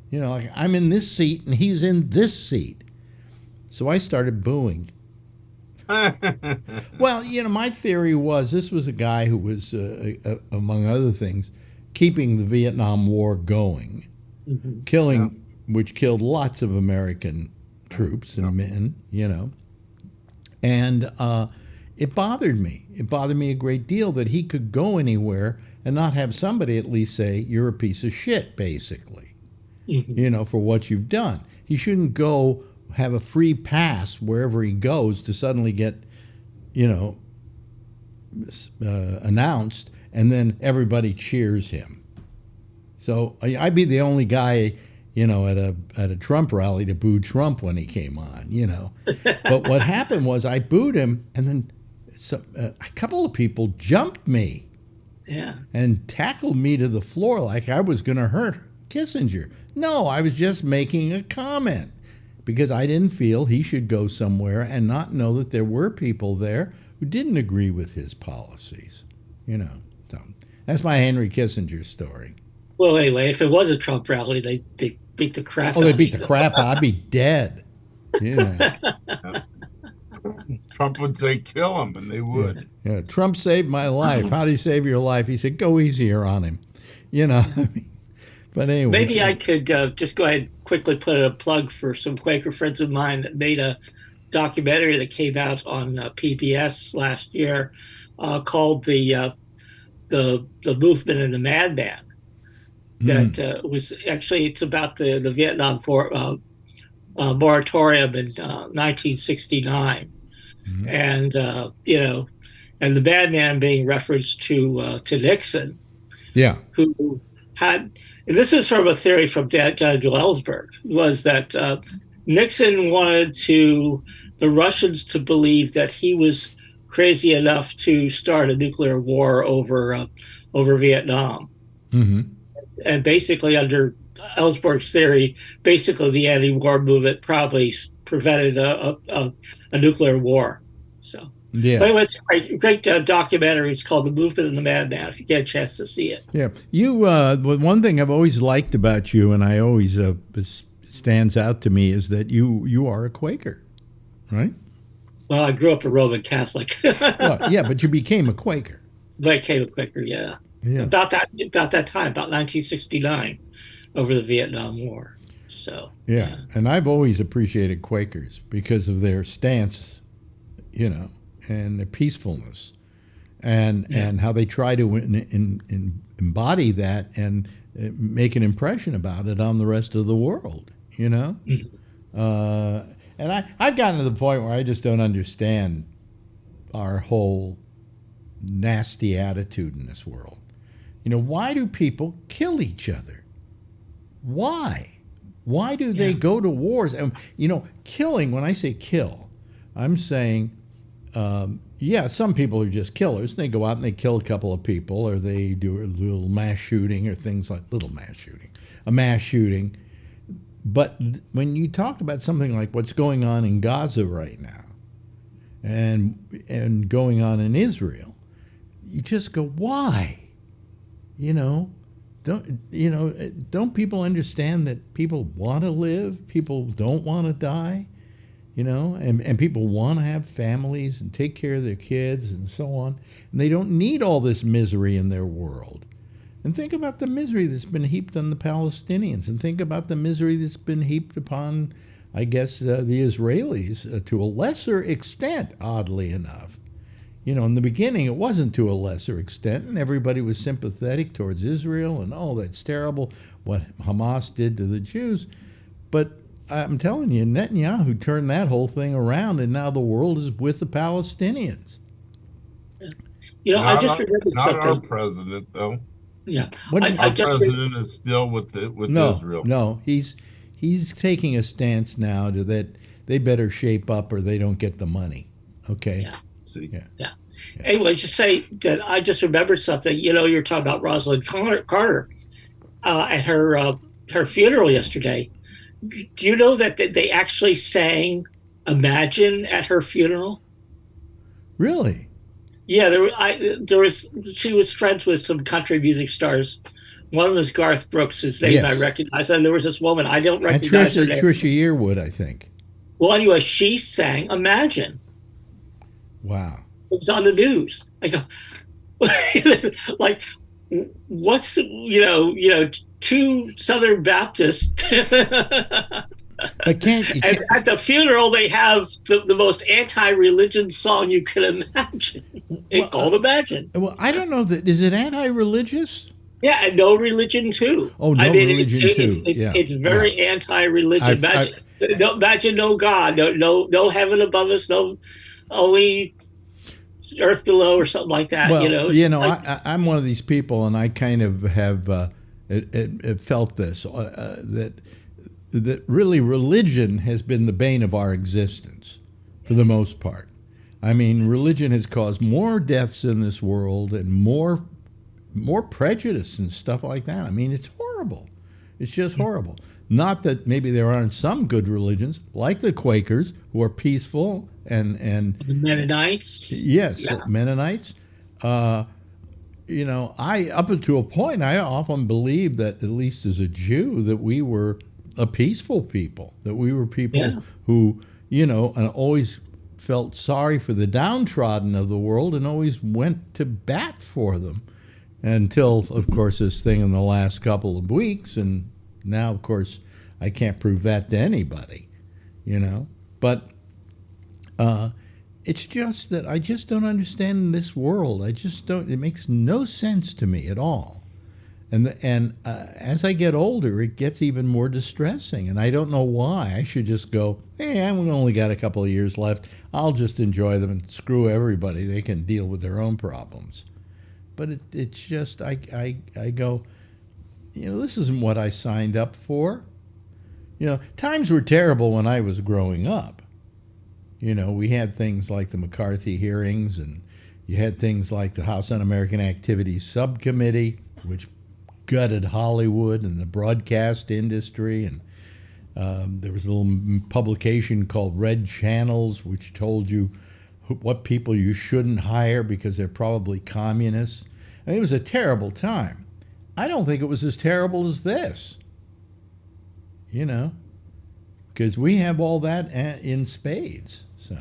You know, like I'm in this seat and he's in this seat. So I started booing. Well, you know, my theory was this was a guy who was, among other things, keeping the Vietnam War going, killing, which killed lots of American troops and men, you know. And it bothered me. It bothered me a great deal that he could go anywhere and not have somebody at least say, "You're a piece of shit," basically, you know, for what you've done. He shouldn't go have a free pass wherever he goes to suddenly get, you know, announced, and then everybody cheers him. So I'd be the only guy, you know, at a Trump rally to boo Trump when he came on, you know. But what happened was I booed him, and then a couple of people jumped me and tackled me to the floor like I was going to hurt Kissinger. No, I was just making a comment because I didn't feel he should go somewhere and not know that there were people there who didn't agree with his policies, you know. So that's my Henry Kissinger story. Well, anyway, if it was a Trump rally, they beat the crap out of Oh, they beat you. the crap out. I'd be dead. Yeah. Trump would say kill him, and they would. Yeah. Trump saved my life. How did he save your life? He said, "Go easier on him." You know. But anyway. Maybe I could just go ahead and quickly put a plug for some Quaker friends of mine that made a documentary that came out on PBS last year called the Movement and the Madman. That was actually, it's about the Vietnam moratorium in 1969, and you know, and the madman being referenced to Nixon, who had, and this is from a theory from Daniel Ellsberg, was that Nixon wanted the Russians to believe that he was crazy enough to start a nuclear war over Vietnam. And basically, under Ellsberg's theory, basically the anti-war movement probably prevented a nuclear war. So, yeah. But anyway, it's a great documentary. It's called "The Movement and the Madman." If you get a chance to see it. Yeah, you. One thing I've always liked about you, and I always stands out to me, is that you are a Quaker, right? Well, I grew up a Roman Catholic. Well, yeah, but you became a Quaker. I became a Quaker, yeah. About that time, about 1969, over the Vietnam War. So yeah, and I've always appreciated Quakers because of their stance, you know, and their peacefulness, and how they try to embody that and make an impression about it on the rest of the world, you know. And I've gotten to the point where I just don't understand our whole nasty attitude in this world. You know, why do people kill each other? Why? Why do they go to wars? And, you know, killing, when I say kill, I'm saying, some people are just killers. They go out and they kill a couple of people, or they do a little mass shooting or things like a mass shooting. But when you talk about something like what's going on in Gaza right now and going on in Israel, you just go, why? You know, don't people understand that people want to live, people don't want to die, you know, and people want to have families and take care of their kids and so on, and they don't need all this misery in their world. And think about the misery that's been heaped on the Palestinians, and think about the misery that's been heaped upon, I guess, the Israelis to a lesser extent, oddly enough. You know, in the beginning, it wasn't to a lesser extent, and everybody was sympathetic towards Israel, and oh, that's terrible what Hamas did to the Jews. But I'm telling you, Netanyahu turned that whole thing around, and now the world is with the Palestinians. You know, Not I just remembered not something. our president, though. Yeah, Our president is still with Israel. No, he's taking a stance now that they better shape up or they don't get the money. Okay. Yeah. See. Yeah. Anyway, just say that I just remembered something. You know, you were talking about Rosalind Carter at her funeral yesterday. Do you know that they actually sang "Imagine" at her funeral? Really? Yeah, she was friends with some country music stars. One was Garth Brooks, whose name I recognize, and there was this woman I don't recognize her name. Trisha Yearwood, I think. Well, anyway, she sang "Imagine." Wow. It was on the news. I go, like, what's two Southern Baptists. But and at the funeral, they have the most anti-religion song you can imagine. It's called "Imagine." Well, I don't know is it anti-religious? Yeah, and no religion too. Oh, no religion too. It's very anti-religion. Imagine no God, no heaven above us, no only earth below, or something like that. Well, I'm one of these people, and I kind of have felt this that really religion has been the bane of our existence for the most part. I mean, religion has caused more deaths in this world and more prejudice and stuff like that. I mean, it's horrible. It's just horrible. Not that maybe there aren't some good religions, like the Quakers, who are peaceful and the Mennonites. Yes, Mennonites. Up to a point, I often believed that, at least as a Jew, that we were a peaceful people, that we were people who, and always felt sorry for the downtrodden of the world and always went to bat for them. Until, of course, this thing in the last couple of weeks, and now, of course, I can't prove that to anybody, But it's just that I just don't understand this world. I just don't. It makes no sense to me at all. And as I get older, it gets even more distressing, and I don't know why. I should just go, hey, I've only got a couple of years left. I'll just enjoy them and screw everybody. They can deal with their own problems. But it's just, I go, this isn't what I signed up for. Times were terrible when I was growing up. We had things like the McCarthy hearings, and you had things like the House Un-American Activities Subcommittee, which gutted Hollywood and the broadcast industry. And there was a little publication called Red Channels, which told you what people you shouldn't hire because they're probably communists. I mean, it was a terrible time. I don't think it was as terrible as this, because we have all that in spades. So,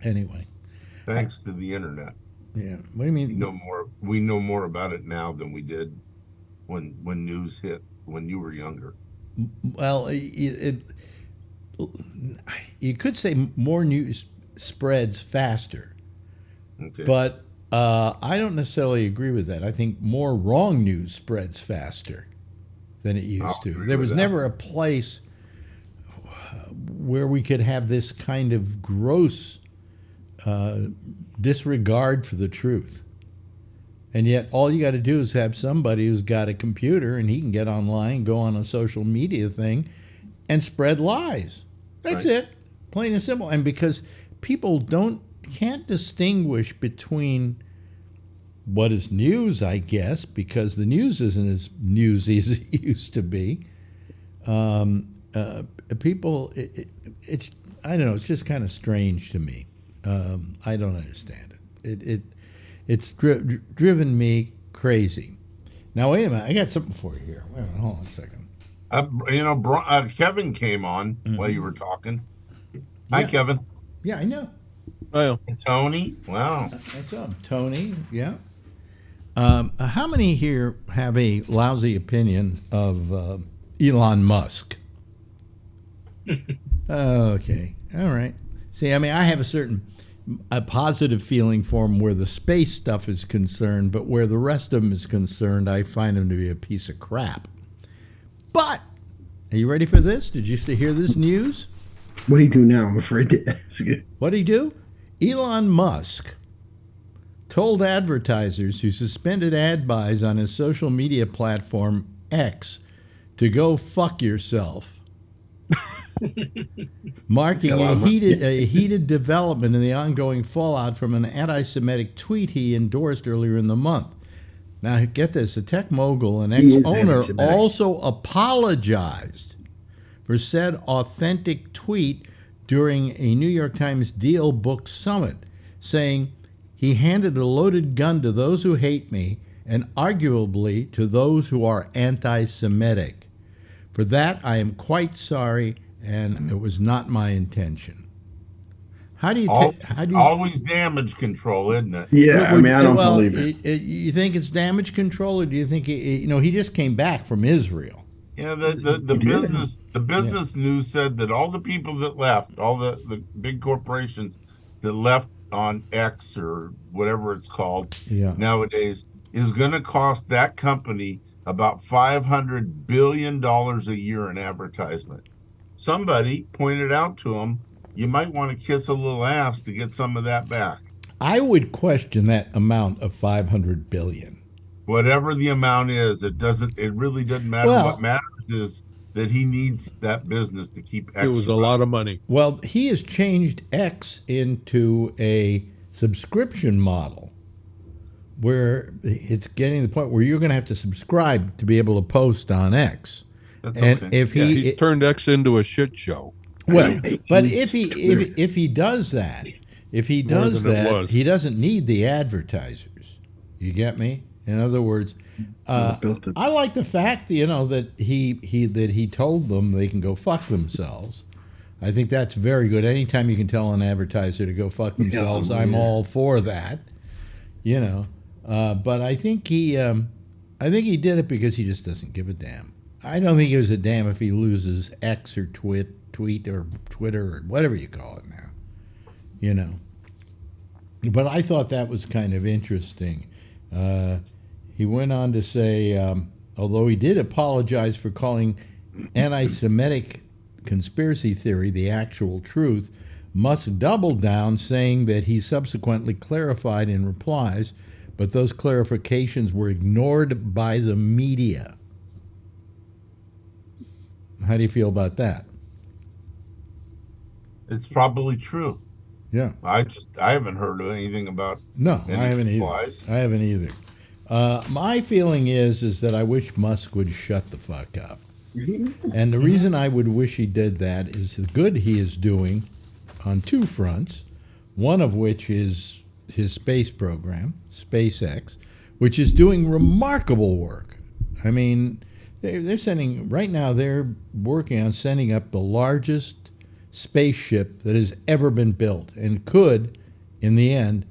anyway. Thanks to the internet. Yeah. What do you mean? We know more about it now than we did when news hit when you were younger. Well, you could say more news spreads faster. Okay. But I don't necessarily agree with that. I think more wrong news spreads faster than it used to. There was never a place where we could have this kind of gross disregard for the truth. And yet all you got to do is have somebody who's got a computer and he can get online, go on a social media thing, and spread lies. That's it. Plain and simple. And because people can't distinguish between what is news, I guess, because the news isn't as newsy as it used to be. People, it's I don't know, it's just kind of strange to me. I don't understand it. It's driven me crazy. Now, wait a minute. I got something for you here. Wait a minute, hold on a second. Kevin came on while you were talking. Hi, Kevin. Yeah, I know. Oh, Tony. Wow. What's up, Tony? Yeah. How many here have a lousy opinion of Elon Musk? Okay, all right. See, I mean, I have a positive feeling for him where the space stuff is concerned, but where the rest of him is concerned, I find him to be a piece of crap. But, are you ready for this? Did you hear this news? What do you do now? I'm afraid to ask it. What did he do? Elon Musk told advertisers who suspended ad buys on his social media platform X to go fuck yourself. Marking a heated development in the ongoing fallout from an anti-Semitic tweet he endorsed earlier in the month. Now, get this, the tech mogul and ex-owner also apologized for said authentic tweet during a New York Times Deal Book Summit, saying he handed a loaded gun to those who hate me and arguably to those who are anti-Semitic. For that, I am quite sorry, and it was not my intention. How do you always damage control, isn't it? Yeah, I mean, I don't believe it. You think it's damage control, or do you think he just came back from Israel? Yeah, the business news said that all the people that left, all the big corporations that left on X or whatever it's called nowadays, is going to cost that company about $500 billion a year in advertisement. Somebody pointed out to them, you might want to kiss a little ass to get some of that back. I would question that amount of $500 billion. Whatever the amount is, it really doesn't matter. What matters is that he needs that business to keep X. It was a lot of money. Well, he has changed X into a subscription model where it's getting to the point where you're going to have to subscribe to be able to post on X. That's and okay. if he turned X into a shit show. Well, but if he does that, he doesn't need the advertisers. You get me? In other words, I like the fact that he told them they can go fuck themselves. I think that's very good. Anytime you can tell an advertiser to go fuck themselves, I'm all for that. But I think he did it because he just doesn't give a damn. I don't think he gives a damn if he loses X or tweet or Twitter or whatever you call it now. But I thought that was kind of interesting. He went on to say, although he did apologize for calling anti-Semitic conspiracy theory the actual truth, Musk doubled down, saying that he subsequently clarified in replies, but those clarifications were ignored by the media. How do you feel about that? It's probably true. Yeah. I haven't heard of anything about. No, I haven't either. My feeling is that I wish Musk would shut the fuck up. And the reason I would wish he did that is the good he is doing on two fronts, one of which is his space program, SpaceX, which is doing remarkable work. I mean, they're sending, right now they're working on sending up the largest spaceship that has ever been built and could, in the end,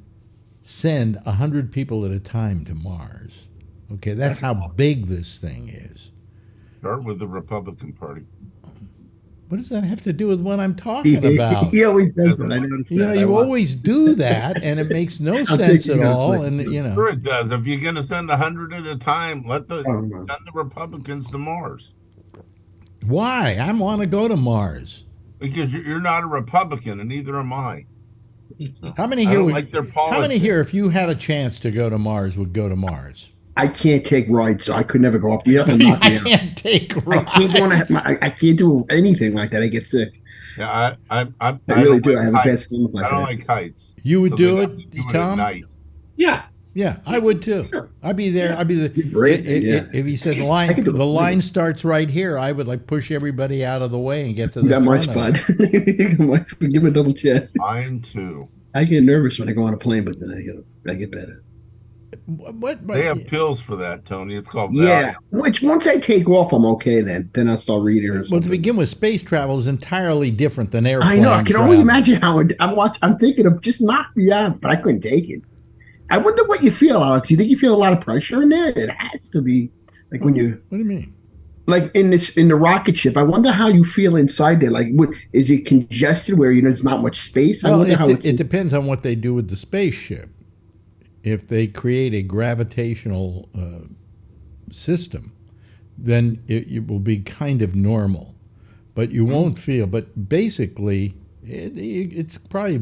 send 100 people at a time to Mars. Okay, that's how big this thing is. Start with the Republican Party. What does that have to do with what I'm talking about? He always does that. I noticed that. You always do that, and it makes no sense at all. And sure it does. If you're going to send 100 at a time, send the Republicans to Mars. Why? I want to go to Mars. Because you're not a Republican, and neither am I. How many here like their politics. How many here, if you had a chance to go to Mars, would go to Mars? I can't take rides, so I could never go up. You have to knock me out. I can't take rides. I can't do anything like that. I get sick. Yeah, I really do. I have a bad stomach like that. I don't like heights. You would do it, Tom? Yeah, I would too. Sure. I'd be there. I'd be there. If he said the line starts right here, I would push everybody out of the way and get to the front. Give me a double check. Mine too. I get nervous when I go on a plane, but then I get better. They have pills for that, Tony. It's called Valium. Yeah. Which once I take off, I'm okay. Then I'll start reading. Or something. Well, to begin with, space travel is entirely different than airplane. I know. I can only imagine how I'm thinking of just knock me out, but I couldn't take it. I wonder what you feel, Alex. Do you think you feel a lot of pressure in there? It has to be like when you. What do you mean? Like in the rocket ship, I wonder how you feel inside there. Like, is it congested where there's not much space? I Well, wonder how it depends on what they do with the spaceship. If they create a gravitational system, then it will be kind of normal, but you won't feel. But basically, it's probably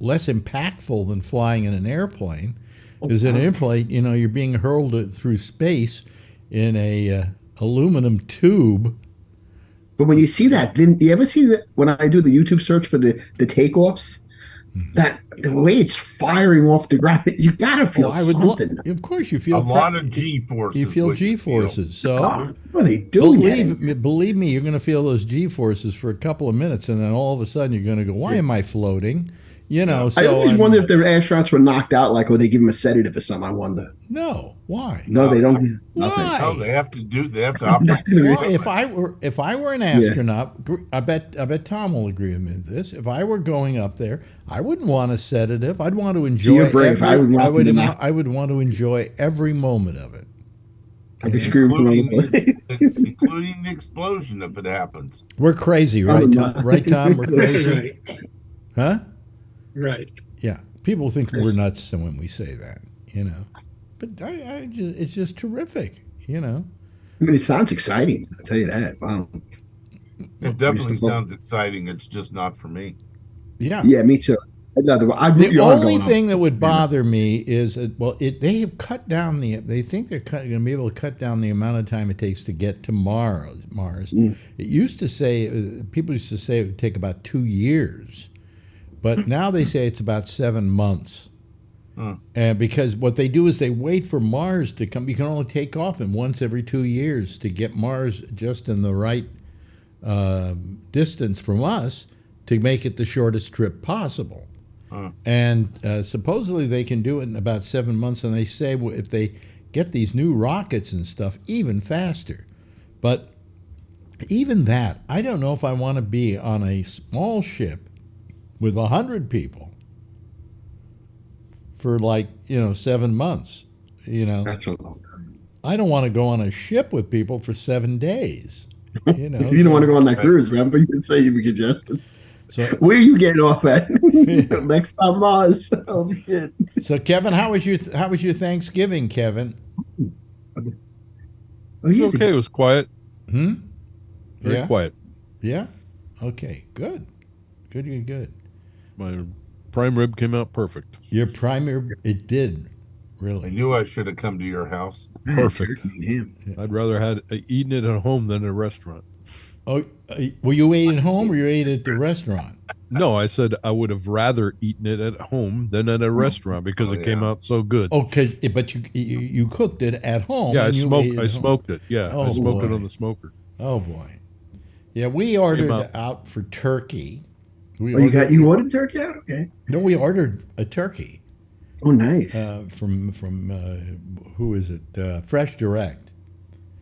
less impactful than flying in an airplane, because in an airplane, you're being hurled through space in a aluminum tube. But when you see that, then you ever see that when I do the YouTube search for the takeoffs, that the way it's firing off the ground, you gotta feel something. Of course, you feel a lot of G forces. You feel G forces. So what are they doing? Believe me, you're going to feel those G forces for a couple of minutes, and then all of a sudden you're going to go, "Why am I floating?" So I always wonder if the astronauts were knocked out, like, or they give them a sedative or something. I wonder. No, why? No, they don't. Why? No, they have to operate. Well, if I were an astronaut, I bet Tom will agree with me with this. If I were going up there, I wouldn't want a sedative. I'd want to enjoy. I would want to enjoy every moment of it. Including the explosion if it happens. We're crazy, right, Tom? Right, Tom? We're crazy. Right. Huh? Right. Yeah. People think we're nuts when we say that, But it's just terrific, I mean, it sounds exciting. I'll tell you that. Wow. It definitely sounds exciting. It's just not for me. Yeah. Yeah, me too. The only thing that would bother me is, they have cut down they think they're going to be able to cut down the amount of time it takes to get to Mars. It used to say, people used to say it would take about 2 years. But now they say it's about 7 months. And because what they do is they wait for Mars to come. You can only take off once every 2 years to get Mars just in the right distance from us to make it the shortest trip possible. And supposedly they can do it in about 7 months. And they say if they get these new rockets and stuff, even faster. But even that, I don't know if I want to be on a small ship with 100 people for 7 months, That's a long time. I don't want to go on a ship with people for 7 days. You don't want to go on that cruise, remember? You can say you were congested. So, where are you getting off at? Next time, Mars. Oh shit. So, Kevin, how was your Thanksgiving, Kevin? Okay, it was quiet. Very quiet. Yeah. Okay. Good. Good. My prime rib came out perfect. Your prime rib, it did, really. I knew I should have come to your house. Perfect. I'd rather had eaten it at home than at a restaurant. Oh, well, you ate at home or you ate at the restaurant? No, I said I would have rather eaten it at home than at a restaurant because it came out so good. Okay, but you cooked it at home. Yeah, I smoked it. Yeah, I smoked it on the smoker. Oh boy. Yeah, we ordered out for turkey. You ordered turkey out? Okay. No, we ordered a turkey. Oh, nice. From who is it? Fresh Direct.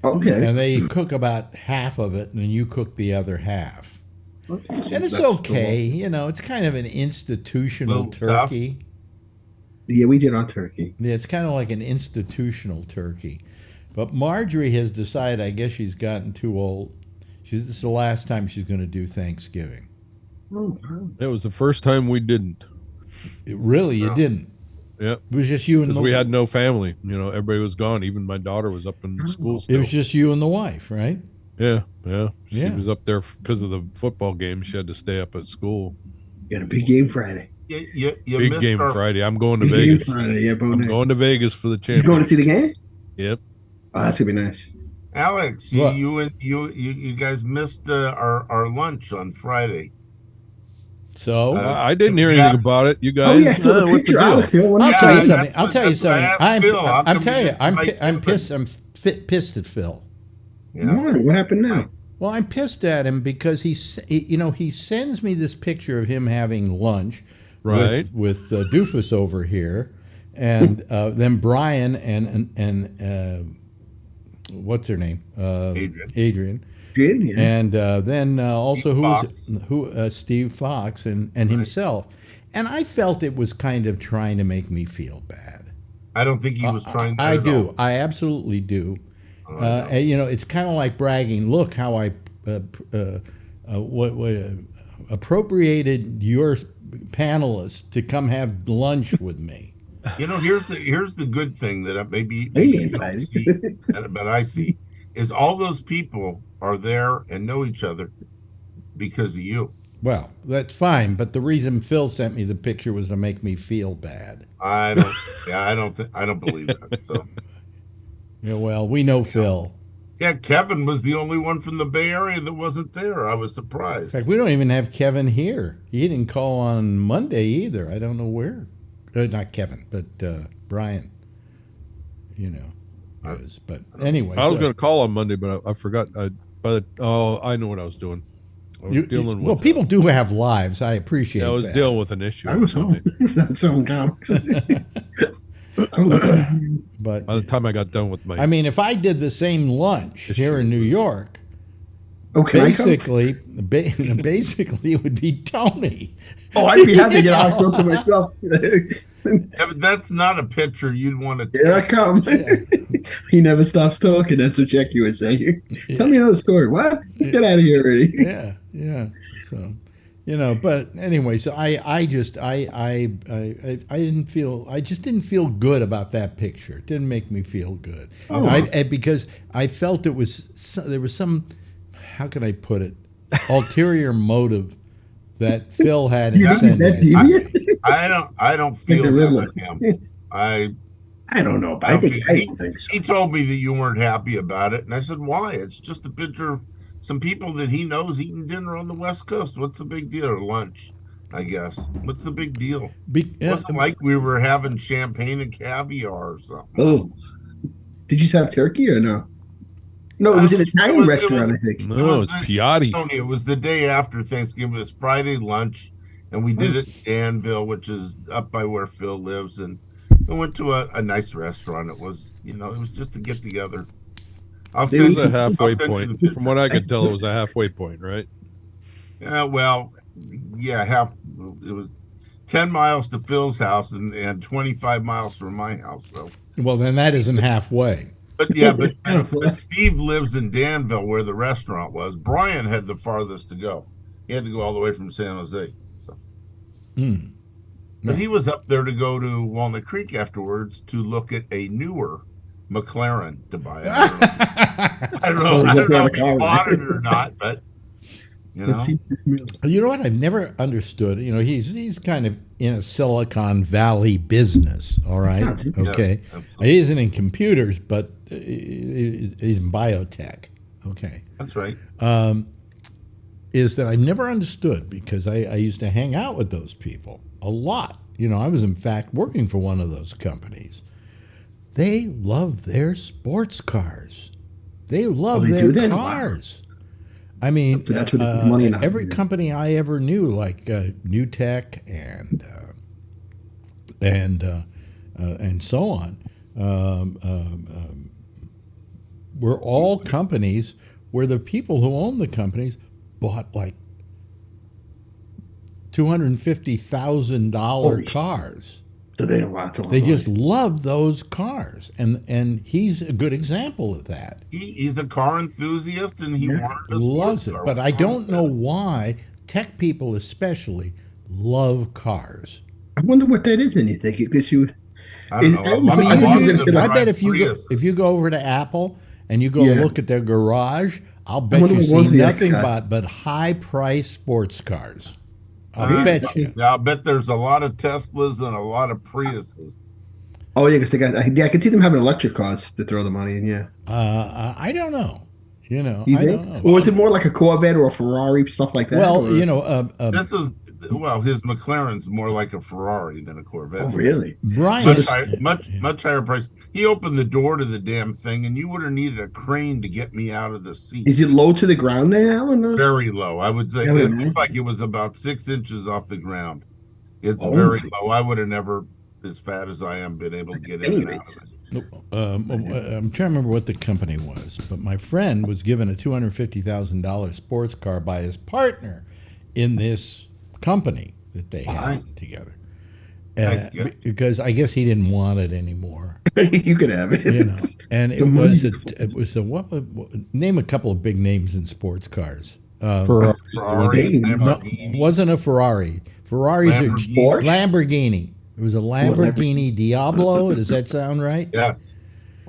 Okay. And they cook about half of it, and then you cook the other half. Okay. And it's okay, it's kind of an institutional turkey. Yeah, we did our turkey. Yeah, it's kind of like an institutional turkey. But Marjorie has decided, I guess she's gotten too old. This is the last time she's going to do Thanksgiving. It was the first time we didn't. You didn't? Yeah. It was just you and we had no family. Everybody was gone. Even my daughter was up in school still. It was just you and the wife, right? Yeah. She was up there because of the football game. She had to stay up at school. You got a big game Friday. Big game Friday. I'm going to Vegas. I'm going to Vegas for the championship. You going to see the game? Yep. Oh, that's gonna be nice. Alex, you guys missed our lunch on Friday. So I didn't hear anything about it. You guys, oh yeah, so what's the deal? Alex, I'll tell you something. I'm pissed. I'm pissed at Phil. Yeah. What happened now? Well, I'm pissed at him because he sends me this picture of him having lunch, right, with Doofus over here, and then Brian and what's her name? Adrian. And then also Steve Fox and himself, And I felt it was kind of trying to make me feel bad. I don't think he was trying that I at do. all. I absolutely do. You know, it's kind of like bragging. Look how I appropriated your panelists to come have lunch with me. You know, here's the good thing that maybe you don't see, but I see, is all those people are there and know each other because of you. Well, that's fine, but the reason Phil sent me the picture was to make me feel bad. I don't believe that. So. Yeah, well, we know Phil. Yeah, Kevin was the only one from the Bay Area that wasn't there. I was surprised. In fact, we don't even have Kevin here. He didn't call on Monday either. I don't know where. Not Kevin, but Brian. You know, is. But anyway, I was going to call on Monday, but I forgot. I know what I was doing. I was dealing with. Well, people do have lives. I appreciate. I was that. dealing with an issue. I was home. That's on comics. But by the time I got done with my, I mean, if I did the same lunch here in New York, basically it would be Tony. Oh, I'd be happy to get Alex to myself. Yeah, but that's not a picture you'd want to take. Here I come. Yeah. He never stops talking. That's what Jackie would say. Tell me another story. What? Get out of here already. Yeah. So, you know, but anyway, so I just didn't feel good about that picture. It didn't make me feel good. Because I felt there was some, how can I put it, ulterior motive that Phil had in sending it. I don't feel that with him. I don't know, but I don't think so. He told me that you weren't happy about it, and I said, why? It's just a picture of some people that he knows eating dinner on the West Coast. What's the big deal? Or lunch, I guess. What's the big deal? It wasn't like we were having champagne and caviar or something. Oh, did you have turkey or no? No, it was an Italian restaurant, I think. No, it's Piatti. Tony, it was the day after Thanksgiving. It was Friday lunch, and we did it in Danville, which is up by where Phil lives, and we went to a nice restaurant. It was, it was just to get together. It was a halfway point. From what I could tell, it was a halfway point, right? Yeah, well, yeah, it was 10 miles to Phil's house and 25 miles from my house. So, well, then that isn't halfway. But Steve lives in Danville, where the restaurant was. Brian had the farthest to go. He had to go all the way from San Jose. So. But he was up there to go to Walnut Creek afterwards to look at a newer McLaren to buy it. I don't know if he bought it or not, but you know what? I've never understood. He's kind of in a Silicon Valley business. All right, okay. Yes, he isn't in computers, but he's in biotech. Okay, that's right. Is that I never understood, because I used to hang out with those people a lot. I was in fact working for one of those companies. They love their sports cars. They love their cars. Wow. I mean, that's what money every company I ever knew, like New Tech and so on, were all companies where the people who owned the companies bought like $250,000 cars. So they have lots of They just love those cars, and he's a good example of that. He's a car enthusiast, and he loves it. But I don't know why tech people, especially, love cars. I wonder what that is. Anything? Because I don't know. I bet if you go over to Apple and you go look at their garage, I'll bet you see nothing but high price sports cars. I bet you. Yeah, I bet there's a lot of Teslas and a lot of Priuses. Oh yeah, because I can see them having electric cars to throw the money in. Yeah. I don't know. I don't know. Or was it more like a Corvette or a Ferrari, stuff like that? Well, his McLaren's more like a Ferrari than a Corvette. Oh, really? Brian, much higher price. He opened the door to the damn thing, and you would have needed a crane to get me out of the seat. Is it low to the ground there, Alan? Very low. I would say it looks like it was about 6 inches off the ground. It's very low. I would have never, as fat as I am, been able to get in and out of it. I'm trying to remember what the company was, but my friend was given a $250,000 sports car by his partner in this company. that they Nice. had together. Nice gift. Because I guess he didn't want it anymore. You could have it. You know, and The money is- it was a what? Name a couple of big names in sports cars. Ferrari. Ferrari, No, Lamborghini. wasn't a Ferrari. Ferraris are Lamborghini. Lamborghini. It was a Lamborghini Diablo. Does that sound right? Yes.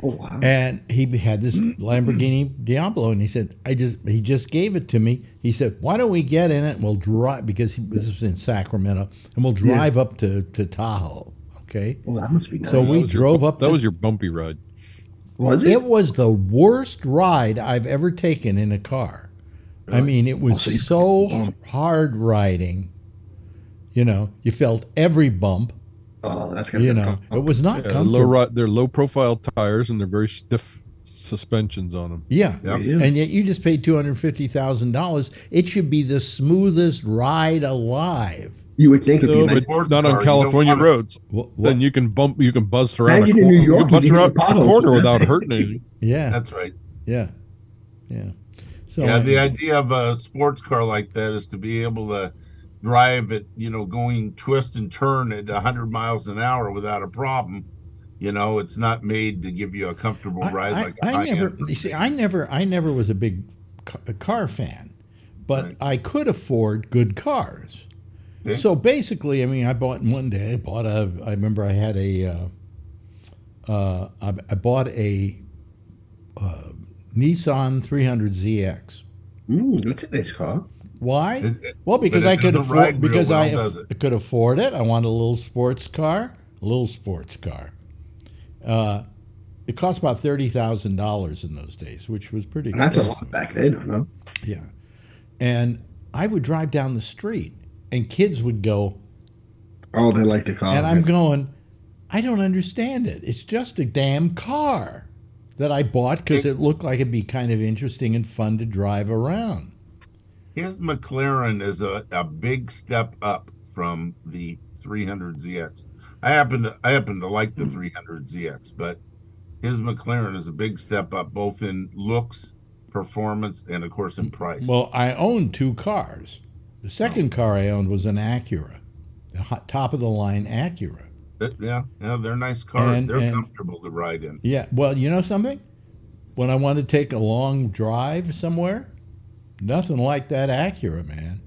Oh wow. And he had this Lamborghini Diablo, and he said, he just gave it to me. He said, why don't we get in it and we'll drive, because this was in Sacramento, and we'll drive up to Tahoe. Okay. Well, that must be nice. So we drove up. That was your bumpy ride. Was it? It was the worst ride I've ever taken in a car. I mean, it was so hard riding. You know, you felt every bump. Oh, that's gonna You be know, it was not Yeah, comfortable. they're low profile tires and they're very stiff suspensions on them. Yeah. Yep. Yeah. And yet you just paid $250,000. It should be the smoothest ride alive. You would think it'd No, be like but sports not car, on you California don't want it. roads. What? Then you can buzz around Imagine a in corner. New York, You can buzz you around get a potholes corner with that without thing. hurting anything. Yeah. That's right. Yeah. Yeah. So Yeah, the idea of a sports car like that is to be able to drive it, going twist and turn at 100 miles an hour without a problem. It's not made to give you a comfortable ride like a I never. high-end. You see, I never was a big car fan, but Right. I could afford good cars. Okay. So basically, I mean, I remember I had I bought a Nissan 300ZX. That's a nice car. Why? Well, because but it I could doesn't ride afford real well, does it? could afford it. I wanted a little sports car. It cost about $30,000 in those days, which was pretty That's expensive. a lot back then, huh? Yeah. And I would drive down the street and kids would go, Oh, they like the car. and I'm going, I don't understand it. It's just a damn car that I bought because it looked like it'd be kind of interesting and fun to drive around. His McLaren is a big step up from the 300ZX. I happen to like the 300ZX, but his McLaren is a big step up both in looks, performance, and of course in price. Well, I owned two cars. The second car I owned was an Acura, top of the line Acura. Yeah, they're nice cars. And- they're and- comfortable to ride in. Yeah, well, you know something? When I want to take a long drive somewhere, nothing like that Acura, man.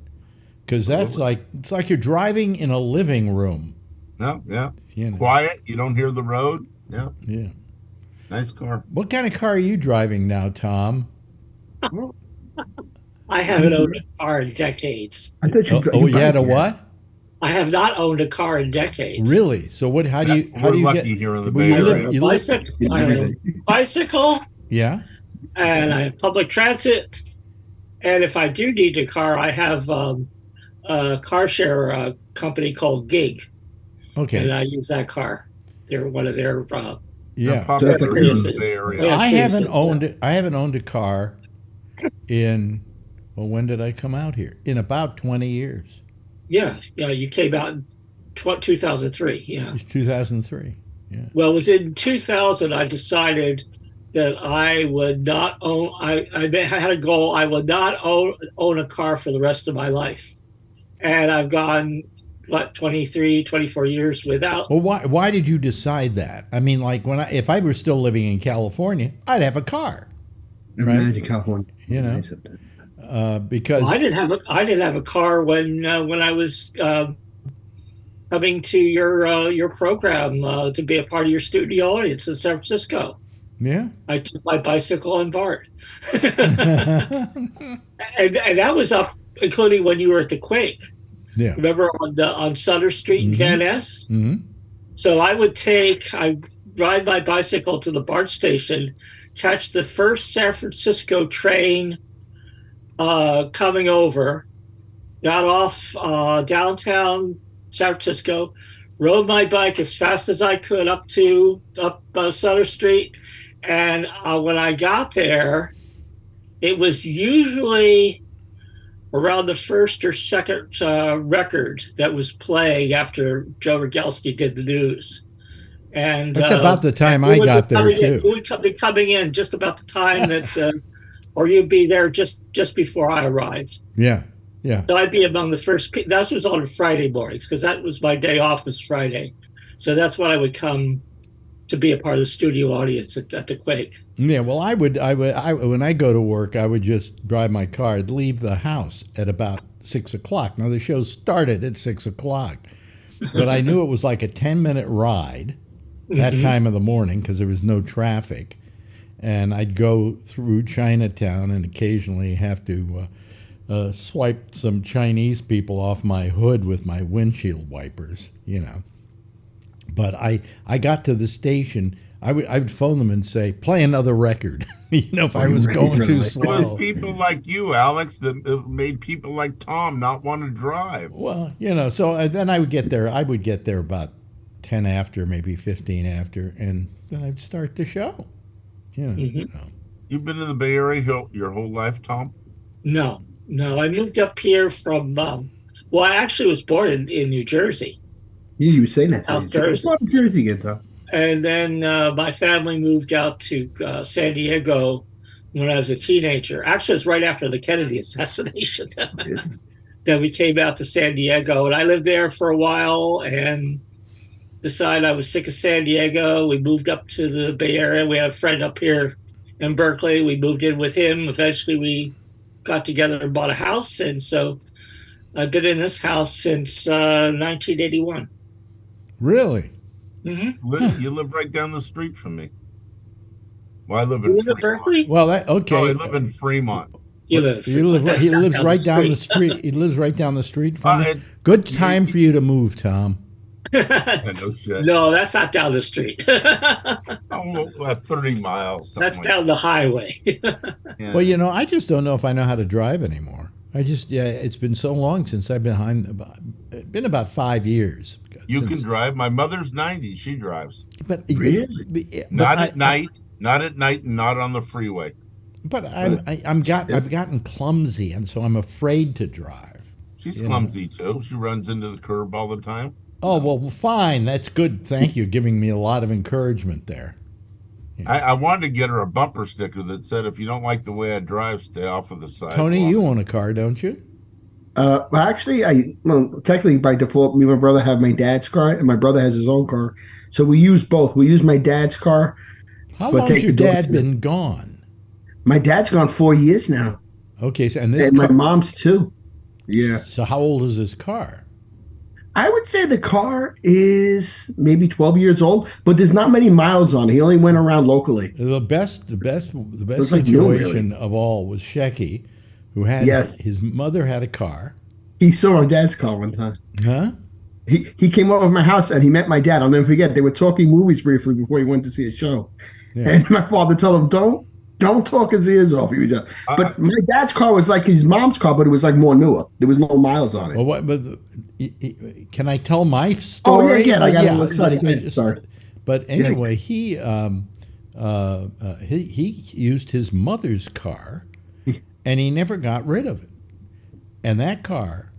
Because that's it's like you're driving in a living room. No, yeah. You know? Quiet. You don't hear the road. Yeah, Yeah. nice car. What kind of car are you driving now, Tom? I haven't owned a car in decades. I thought You had a what? I have not owned a car in decades. Really? So what? How do you? How We're do you lucky get? here in the Well, Bay you live- Area. you live- Bicycle, I have a bicycle, Yeah. and I have public transit. And if I do need a car, I have a car share company called Gig, Okay. and I use that car. They're one of their They're Yeah. popular So that's here in the Priuses. Bay Area. Yeah. I haven't Priuses, owned it. I haven't owned a car in. Well, when did I come out here? In about 20 years. Yeah, you came out in 2003. Yeah. It's 2003. Yeah. Well, within 2000, I decided that I would not own. I had a goal. I would not own a car for the rest of my life, and I've gone 23, 24 years without. Well, why did you decide that? I mean, like if I were still living in California, I'd have a car, right? Imagine California. You know. Nice up there. Because I didn't have a car when I was coming to your program to be a part of your studio audience in San Francisco. yeah. I took my bicycle and Bart, and that was up, including when you were at the Quake. Yeah. Remember on Sutter Street in Van Ness? Hmm. So I ride my bicycle to the BART station, catch the first San Francisco train coming over, got off downtown San Francisco, rode my bike as fast as I could up Sutter Street, and when I got there, it was usually around the first or second record that was playing after Joe Rogalski did the news. And That's about the time I got there too. You would be coming in just about the time that, or you'd be there just before I arrived. Yeah. Yeah. So I'd be among the first. That was on Friday mornings because that was my day off. Was Friday, so that's when I would come to be a part of the studio audience at the Quake. Yeah, well, when I go to work, I would just drive my car, I'd leave the house at about 6 o'clock. Now, the show started at 6 o'clock, but I knew it was like a 10-minute ride that time of the morning because there was no traffic. And I'd go through Chinatown and occasionally have to swipe some Chinese people off my hood with my windshield wipers, you know. But I got to the station, I would phone them and say, play another record, you know, if I was going too It slow. was people like you, Alex, that made people like Tom not want to drive. Well, you know, so then I would get there about 10 after, maybe 15 after, and then I'd start the show. You know. You've been in the Bay Area your whole life, Tom? No. I moved up here from. Well, I actually was born in New Jersey. You were saying that. South Jersey. What Jersey again, Tom? And then my family moved out to San Diego when I was a teenager. Actually, it was right after the Kennedy assassination. Then we came out to San Diego, and I lived there for a while and decided I was sick of San Diego. We moved up to the Bay Area. We had a friend up here in Berkeley. We moved in with him. Eventually, we got together and bought a house. And so I've been in this house since 1981. Really? You live right down the street from me. Well, I live in Berkeley? Well, okay. Oh, I live in Fremont. He lives right down the street. He lives right down the street from me. Good time for you to move, Tom. No shit. No, that's not down the street. 30 miles. That's down the highway. Yeah. Well, you know, I just don't know if I know how to drive anymore. It's been so long since I've been been about 5 years. You can drive. My mother's 90. She drives. But really? Not at night, and not on the freeway. But I've gotten clumsy, and so I'm afraid to drive. She's clumsy too. She runs into the curb all the time. Oh, well, fine. That's good. Thank you. Giving me a lot of encouragement there. Yeah. I wanted to get her a bumper sticker that said, if you don't like the way I drive, stay off of the sidewalk. Tony, you own a car, don't you? Well, actually, technically by default, me and my brother have my dad's car, and my brother has his own car. So we use both. We use my dad's car. How long has your dad been gone? My dad's gone 4 years now. Okay, so my mom's too. Yeah. So how old is his car? I would say the car is maybe 12 years old, but there's not many miles on it. He only went around locally. The best situation of all was Shecky, who had his mother had a car. He saw our dad's car one time. Huh? He came over to my house and he met my dad. I'll never forget. They were talking movies briefly before he went to see a show. Yeah. And my father told him, don't talk his ears off. He was but my dad's car was like his mom's car, but it was like more newer. There was no miles on it. Well, can I tell my story? Oh, yeah, I got a little excited. Sorry. But anyway, he used his mother's car, and he never got rid of it. And that car,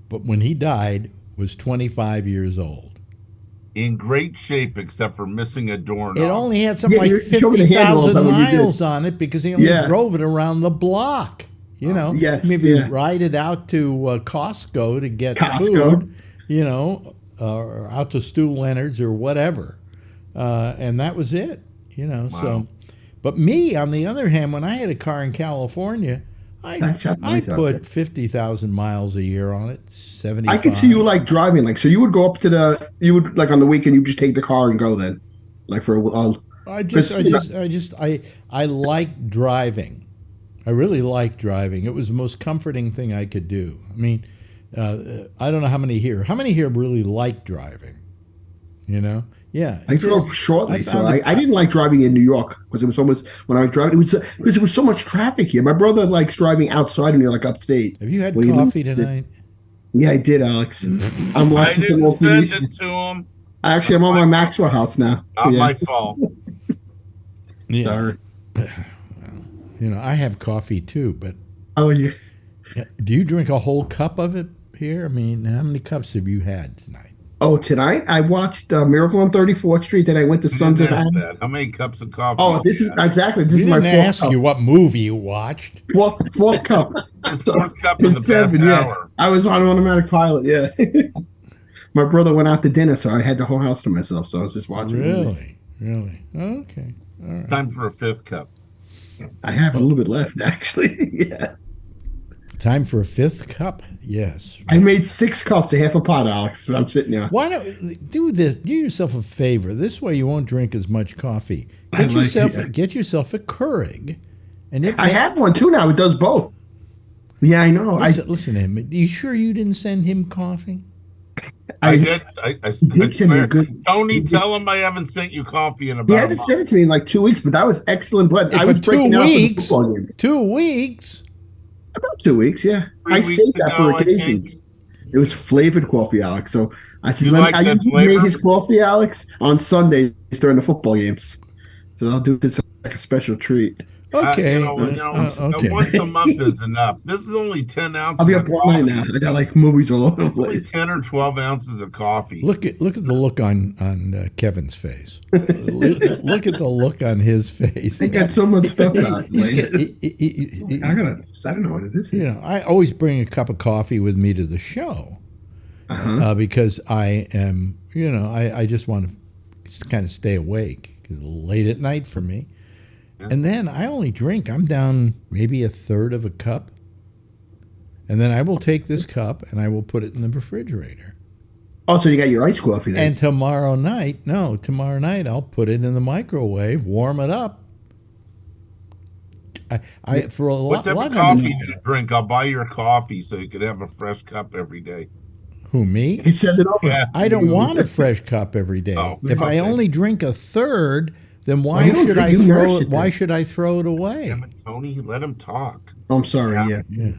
but when he died, was 25 years old. In great shape, except for missing a doorknob. It only had something like 50,000 miles on it because he only drove it around the block. You know, maybe ride it out to Costco to get food, you know, or out to Stu Leonard's or whatever. And that was it, you know. Wow. So, but me, on the other hand, when I had a car in California, I put 50,000 miles a year on it, 75. I could see you like driving, like, so you would go up to like on the weekend, you just take the car and go then, like for a while. I like driving. I really like driving. It was the most comforting thing I could do. I mean, I don't know how many here really like driving, you know? Yeah. I drove shortly, so I didn't like driving in New York because it was almost, when I was driving, because there was so much traffic here. My brother likes driving outside and you're like upstate. Have you had coffee tonight? Yeah, I did, Alex. I didn't send it to him. Actually, I'm on my Maxwell house now. Not my fault. Yeah. Sorry. You know, I have coffee too, but do you drink a whole cup of it here? I mean, how many cups have you had tonight? Oh, tonight I watched Miracle on 34th Street. Then I went to Sons of Anarchy. How many cups of coffee? Oh, this is exactly. This We is my didn't fourth ask cup. you what movie you watched. Fourth cup. His fourth cup in the past hour. I was on automatic pilot. Yeah. My brother went out to dinner, so I had the whole house to myself. So I was just watching. Movies. Really? Okay. All right. It's time for a fifth cup. I have a little bit left, actually. Yeah. Time for a fifth cup? Yes. I made 6 cups, a half a pot, Alex. So I'm sitting here. Why don't do this? Do yourself a favor. This way, you won't drink as much coffee. Get yourself a Keurig, and I have one too now. It does both. Yeah, I know. Listen to him. Are you sure you didn't send him coffee? I did. I swear. Tony, tell him I haven't sent you coffee in about. He hasn't sent it to me in like 2 weeks, but that was excellent blood. I was breaking out for the football game. 2 weeks. About 2 weeks, yeah. I saved that for occasions. It was flavored coffee, Alex. So I said, I usually make his coffee, Alex, on Sundays during the football games. So I'll do this like a special treat. Okay. Okay. Once a month is enough. This is only 10 ounces. I'll be up all night now. I got like movies all over the place. 10 or 12 ounces of coffee. Look at the look on Kevin's face. Look at the look on his face. I got so much stuff out. I don't know what it is. You know, I always bring a cup of coffee with me to the show because I am, I just want to kind of stay awake because it's late at night for me. Yeah. And then I only drink, I'm down maybe a third of a cup. And then I will take this cup and I will put it in the refrigerator. Oh, so you got your iced coffee then? And tomorrow night I'll put it in the microwave, warm it up. For a what type of coffee do you drink? I'll buy your coffee so you could have a fresh cup every day. Who, me? He send it over. Yeah. I don't want a fresh cup every day. If I only drink a third, then why should I throw it? Why should I throw it away? Damn it, Tony, let him talk. I'm sorry. Yeah.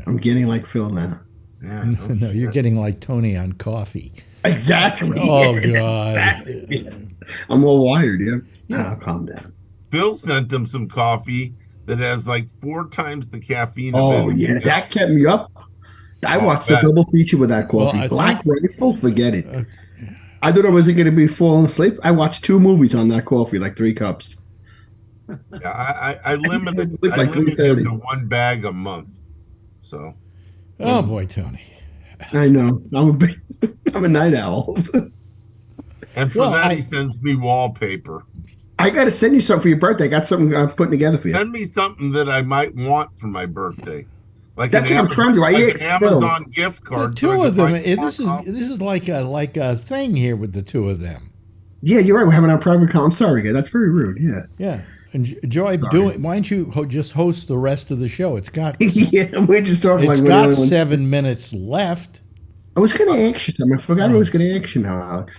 I'm getting like Phil now. Yeah, no, you're getting like Tony on coffee. Exactly. Oh God. Exactly. I'm all wired. Yeah. Calm down. Phil sent him some coffee that has like 4 times the caffeine. Oh yeah, that kept me up. I watched a double feature with that coffee. Black Rifle, forget it. I thought I wasn't going to be falling asleep. I watched 2 movies on that coffee, like 3 cups. Yeah, I limited him to 1 bag a month. So. Oh boy, Tony. I know. I'm a night owl. And for that, he sends me wallpaper. I got to send you something for your birthday. I got something I'm putting together for you. Send me something that I might want for my birthday. Like that's what I'm trying to do. Like an Amazon gift card. The 2 of them. This is like a thing here with the 2 of them. Yeah, you're right. We're having our private call. I'm sorry, guys. That's very rude. Yeah. Yeah. And Joy, why don't you just host the rest of the show? It's got yeah, we're just talking. It's got 7 minutes left. I was going to ask you something. I forgot I was going to ask you now, Alex.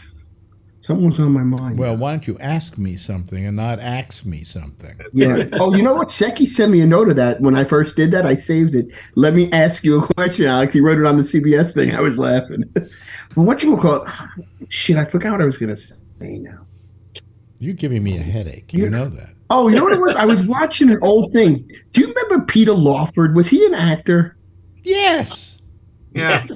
Something's on my mind. Well, why don't you ask me something and not ask me something? Yeah. Oh, you know what? Seki sent me a note of that when I first did that. I saved it. Let me ask you a question, Alex. He wrote it on the CBS thing. I was laughing. But what you call it? Shit, I forgot what I was going to say now. You're giving me a headache. You know that. Oh, you know what it was? I was watching an old thing. Do you remember Peter Lawford? Was he an actor? Yes. Yeah.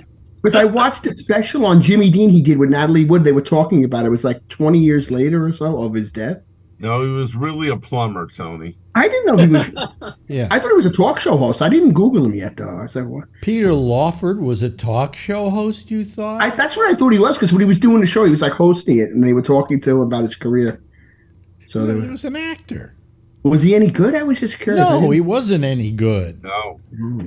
Because I watched a special on Jimmy Dean he did with Natalie Wood. They were talking about it. It was like 20 years later or so of his death. No, he was really a plumber, Tony. I didn't know he was. Yeah. I thought he was a talk show host. I didn't Google him yet, though. I said, what? Peter Lawford was a talk show host, you thought? That's what I thought he was, because when he was doing the show, he was like hosting it, and they were talking to him about his career. So he was an actor. Was he any good? I was just curious. No, he wasn't any good. No.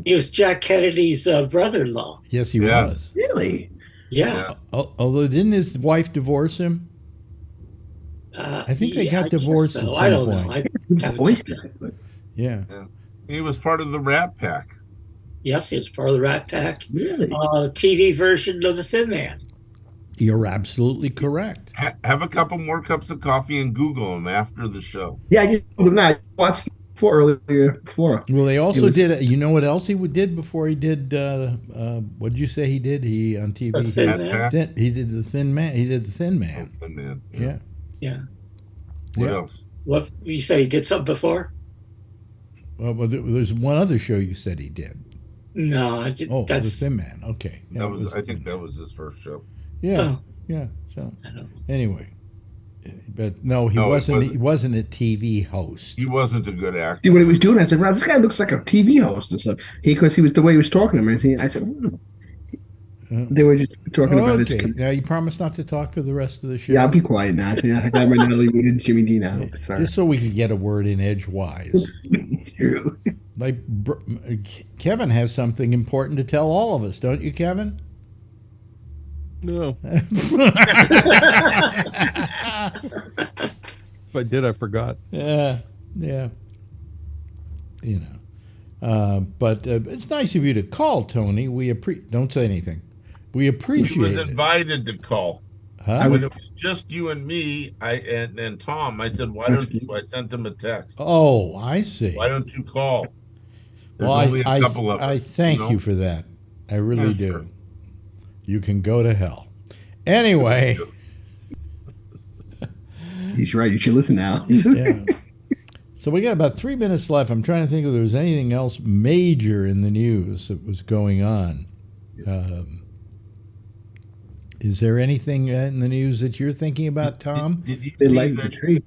He was Jack Kennedy's brother-in-law. Yes, he was. Really? Yeah. Although, didn't his wife divorce him? I think they got divorced at some I don't point. know. Yeah. He was part of the Rat Pack. Yes, he was part of the Rat Pack. Really? TV version of the Thin Man. You're absolutely correct. Have a couple more cups of coffee and Google him after the show. Yeah, I watched earlier. Well, they also did. You know what else he did before he did? What did you say he did? He on TV. He did the Thin Man. He did the Thin Man. Oh, Thin Man. Yeah. What else? What you say? He did something before? Well, there's one other show you said he did. No, the Thin Man. Okay. I think that was his first show. Yeah. Yeah. So anyway, but no, he wasn't. He wasn't a TV host. He wasn't a good actor. See what he was doing? I said, "Wow, this guy looks like a TV host." And stuff. Because he was the way he was talking to me. I said, they were just talking about his. Okay. Now you promise not to talk for the rest of the show. Yeah, I'll be quiet now. I got my Natalie Wood and Jimmy Dean out. Just so we can get a word in edgewise. True. Like Kevin has something important to tell all of us, don't you, Kevin? No. If I did, I forgot. Yeah. You know. But it's nice of you to call, Tony. Don't say anything. We appreciate it. He was invited to call. Huh? When it was just you and me, and Tom, I said, "Why don't you?" I sent him a text. Oh, I see. Why don't you call? There's Well, only a couple of us. I thank you for that. I really do. Sure. You can go to hell. Anyway. He's right. You should listen now. Yeah. So we got about 3 minutes left. I'm trying to think if there was anything else major in the news that was going on. Is there anything in the news that you're thinking about, Tom? Did you see the tree?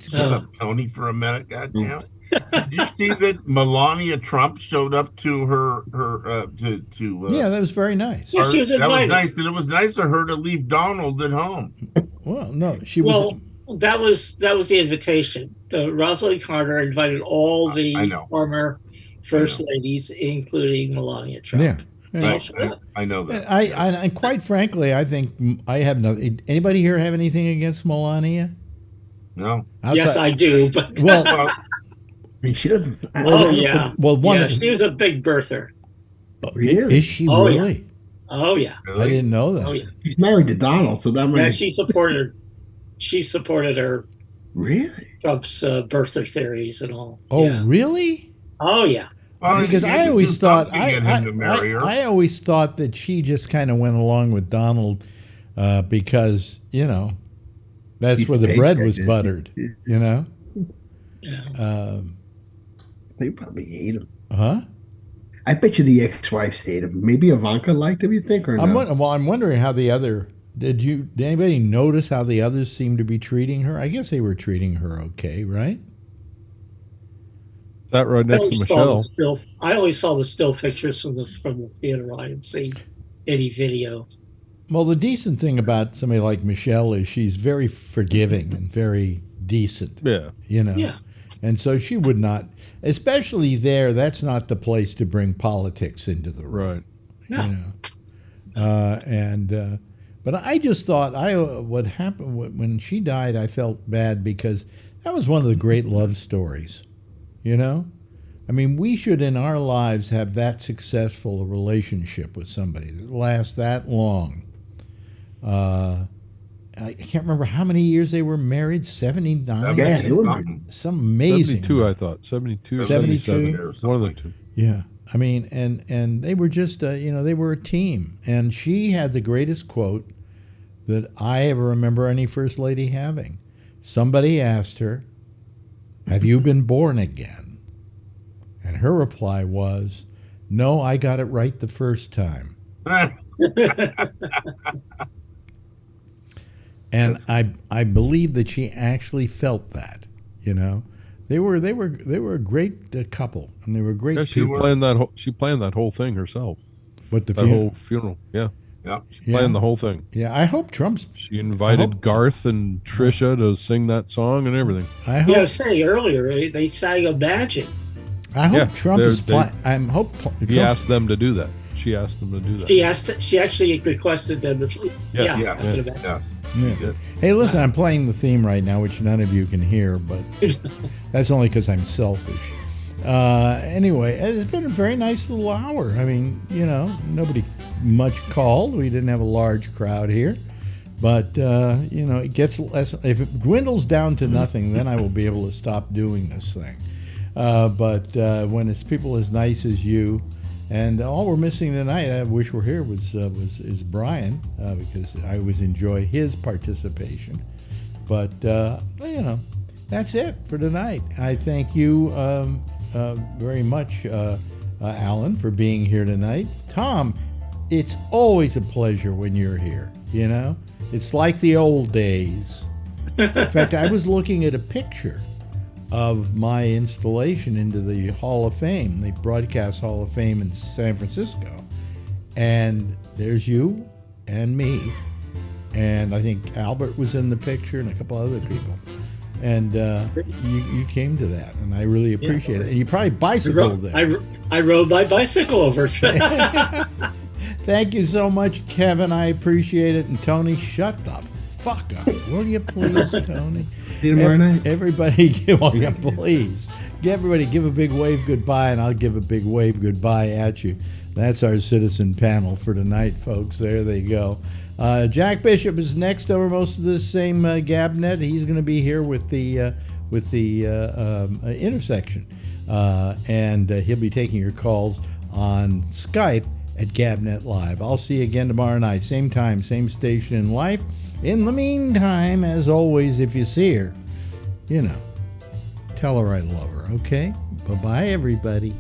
Shut up, Tony, for a minute. God damn it. Did you see that Melania Trump showed up to her yeah, that was very nice. Yeah, she was that was nice, and it was nice of her to leave Donald at home. Well, no, she was. Well, that was the invitation. Rosalind Carter invited all the former first ladies, including Melania Trump. Yeah. I know that. And quite frankly, I think I have no. Anybody here have anything against Melania? No. Yes, I do. But well, she doesn't. She was a big birther. Really? Is she really? Yeah. Oh yeah. Really? I didn't know that. Oh yeah. She's married to Donald, so that might. Yeah, she supported her. Really? Trump's birther theories and all. Oh, yeah. Really? Oh yeah. Well, because I always thought I always thought that she just kind of went along with Donald because that's where the bread was buttered. Yeah. They probably hate him. Huh? I bet you the ex-wives hate him. Maybe Ivanka liked him. You think or no? I'm wondering how the other. Did anybody notice how the others seemed to be treating her? I guess they were treating her okay, right? That right next to Michelle. I always saw the still pictures from the theater. I didn't see any video. Well, the decent thing about somebody like Michelle is she's very forgiving and very decent. Yeah. Yeah. And so she would not, especially there. That's not the place to bring politics into the room. Right. No. But I just thought what happened when she died. I felt bad because that was one of the great love stories. I mean, we should in our lives have that successful a relationship with somebody that lasts that long. I can't remember how many years they were married. 79. Yeah, they were married. Some amazing. 72, I thought. 72. 72. One of the two. Yeah. I mean, and they were just, they were a team. And she had the greatest quote that I ever remember any first lady having. Somebody asked her, "Have you been born again?" And her reply was, "No, I got it right the first time." And I believe that she actually felt that. They were a great couple, and they were great. Yeah, she planned that whole thing herself. What the whole funeral? Yeah. Yeah. She planned the whole thing. Yeah, I hope Trump's. She invited Garth and Trisha to sing that song and everything. I hope. I was saying earlier, they sang Imagine. I hope Trump is. He asked them to do that. She asked them to do that. She actually requested them to. Yeah. Hey, listen, I'm playing the theme right now, which none of you can hear, but that's only because I'm selfish. Anyway, it's been a very nice little hour. I mean, nobody much called. We didn't have a large crowd here. But, it gets less. If it dwindles down to nothing, then I will be able to stop doing this thing. But when it's people as nice as you, and all we're missing tonight, I wish were here, is Brian, because I always enjoy his participation. But, that's it for tonight. I thank you very much, Alan, for being here tonight. Tom, it's always a pleasure when you're here, It's like the old days. In fact, I was looking at a picture of my installation into the Hall of Fame, the Broadcast Hall of Fame in San Francisco. And there's you and me. And I think Albert was in the picture and a couple other people. And you came to that, and I really appreciate it. And you probably bicycled there. I rode my bicycle over. Thank you so much, Kevin. I appreciate it. And Tony, shut the fuck up. Will you please, Tony? See you tomorrow night. Everybody, please. Everybody give a big wave goodbye, and I'll give a big wave goodbye at you. That's our citizen panel for tonight, folks. There they go. Jack Bishop is next over most of this same Gabnet. He's going to be here with the intersection, and he'll be taking your calls on Skype at Gabnet Live. I'll see you again tomorrow night, same time, same station in life. In the meantime, as always, if you see her, tell her I love her. Okay, bye bye, everybody.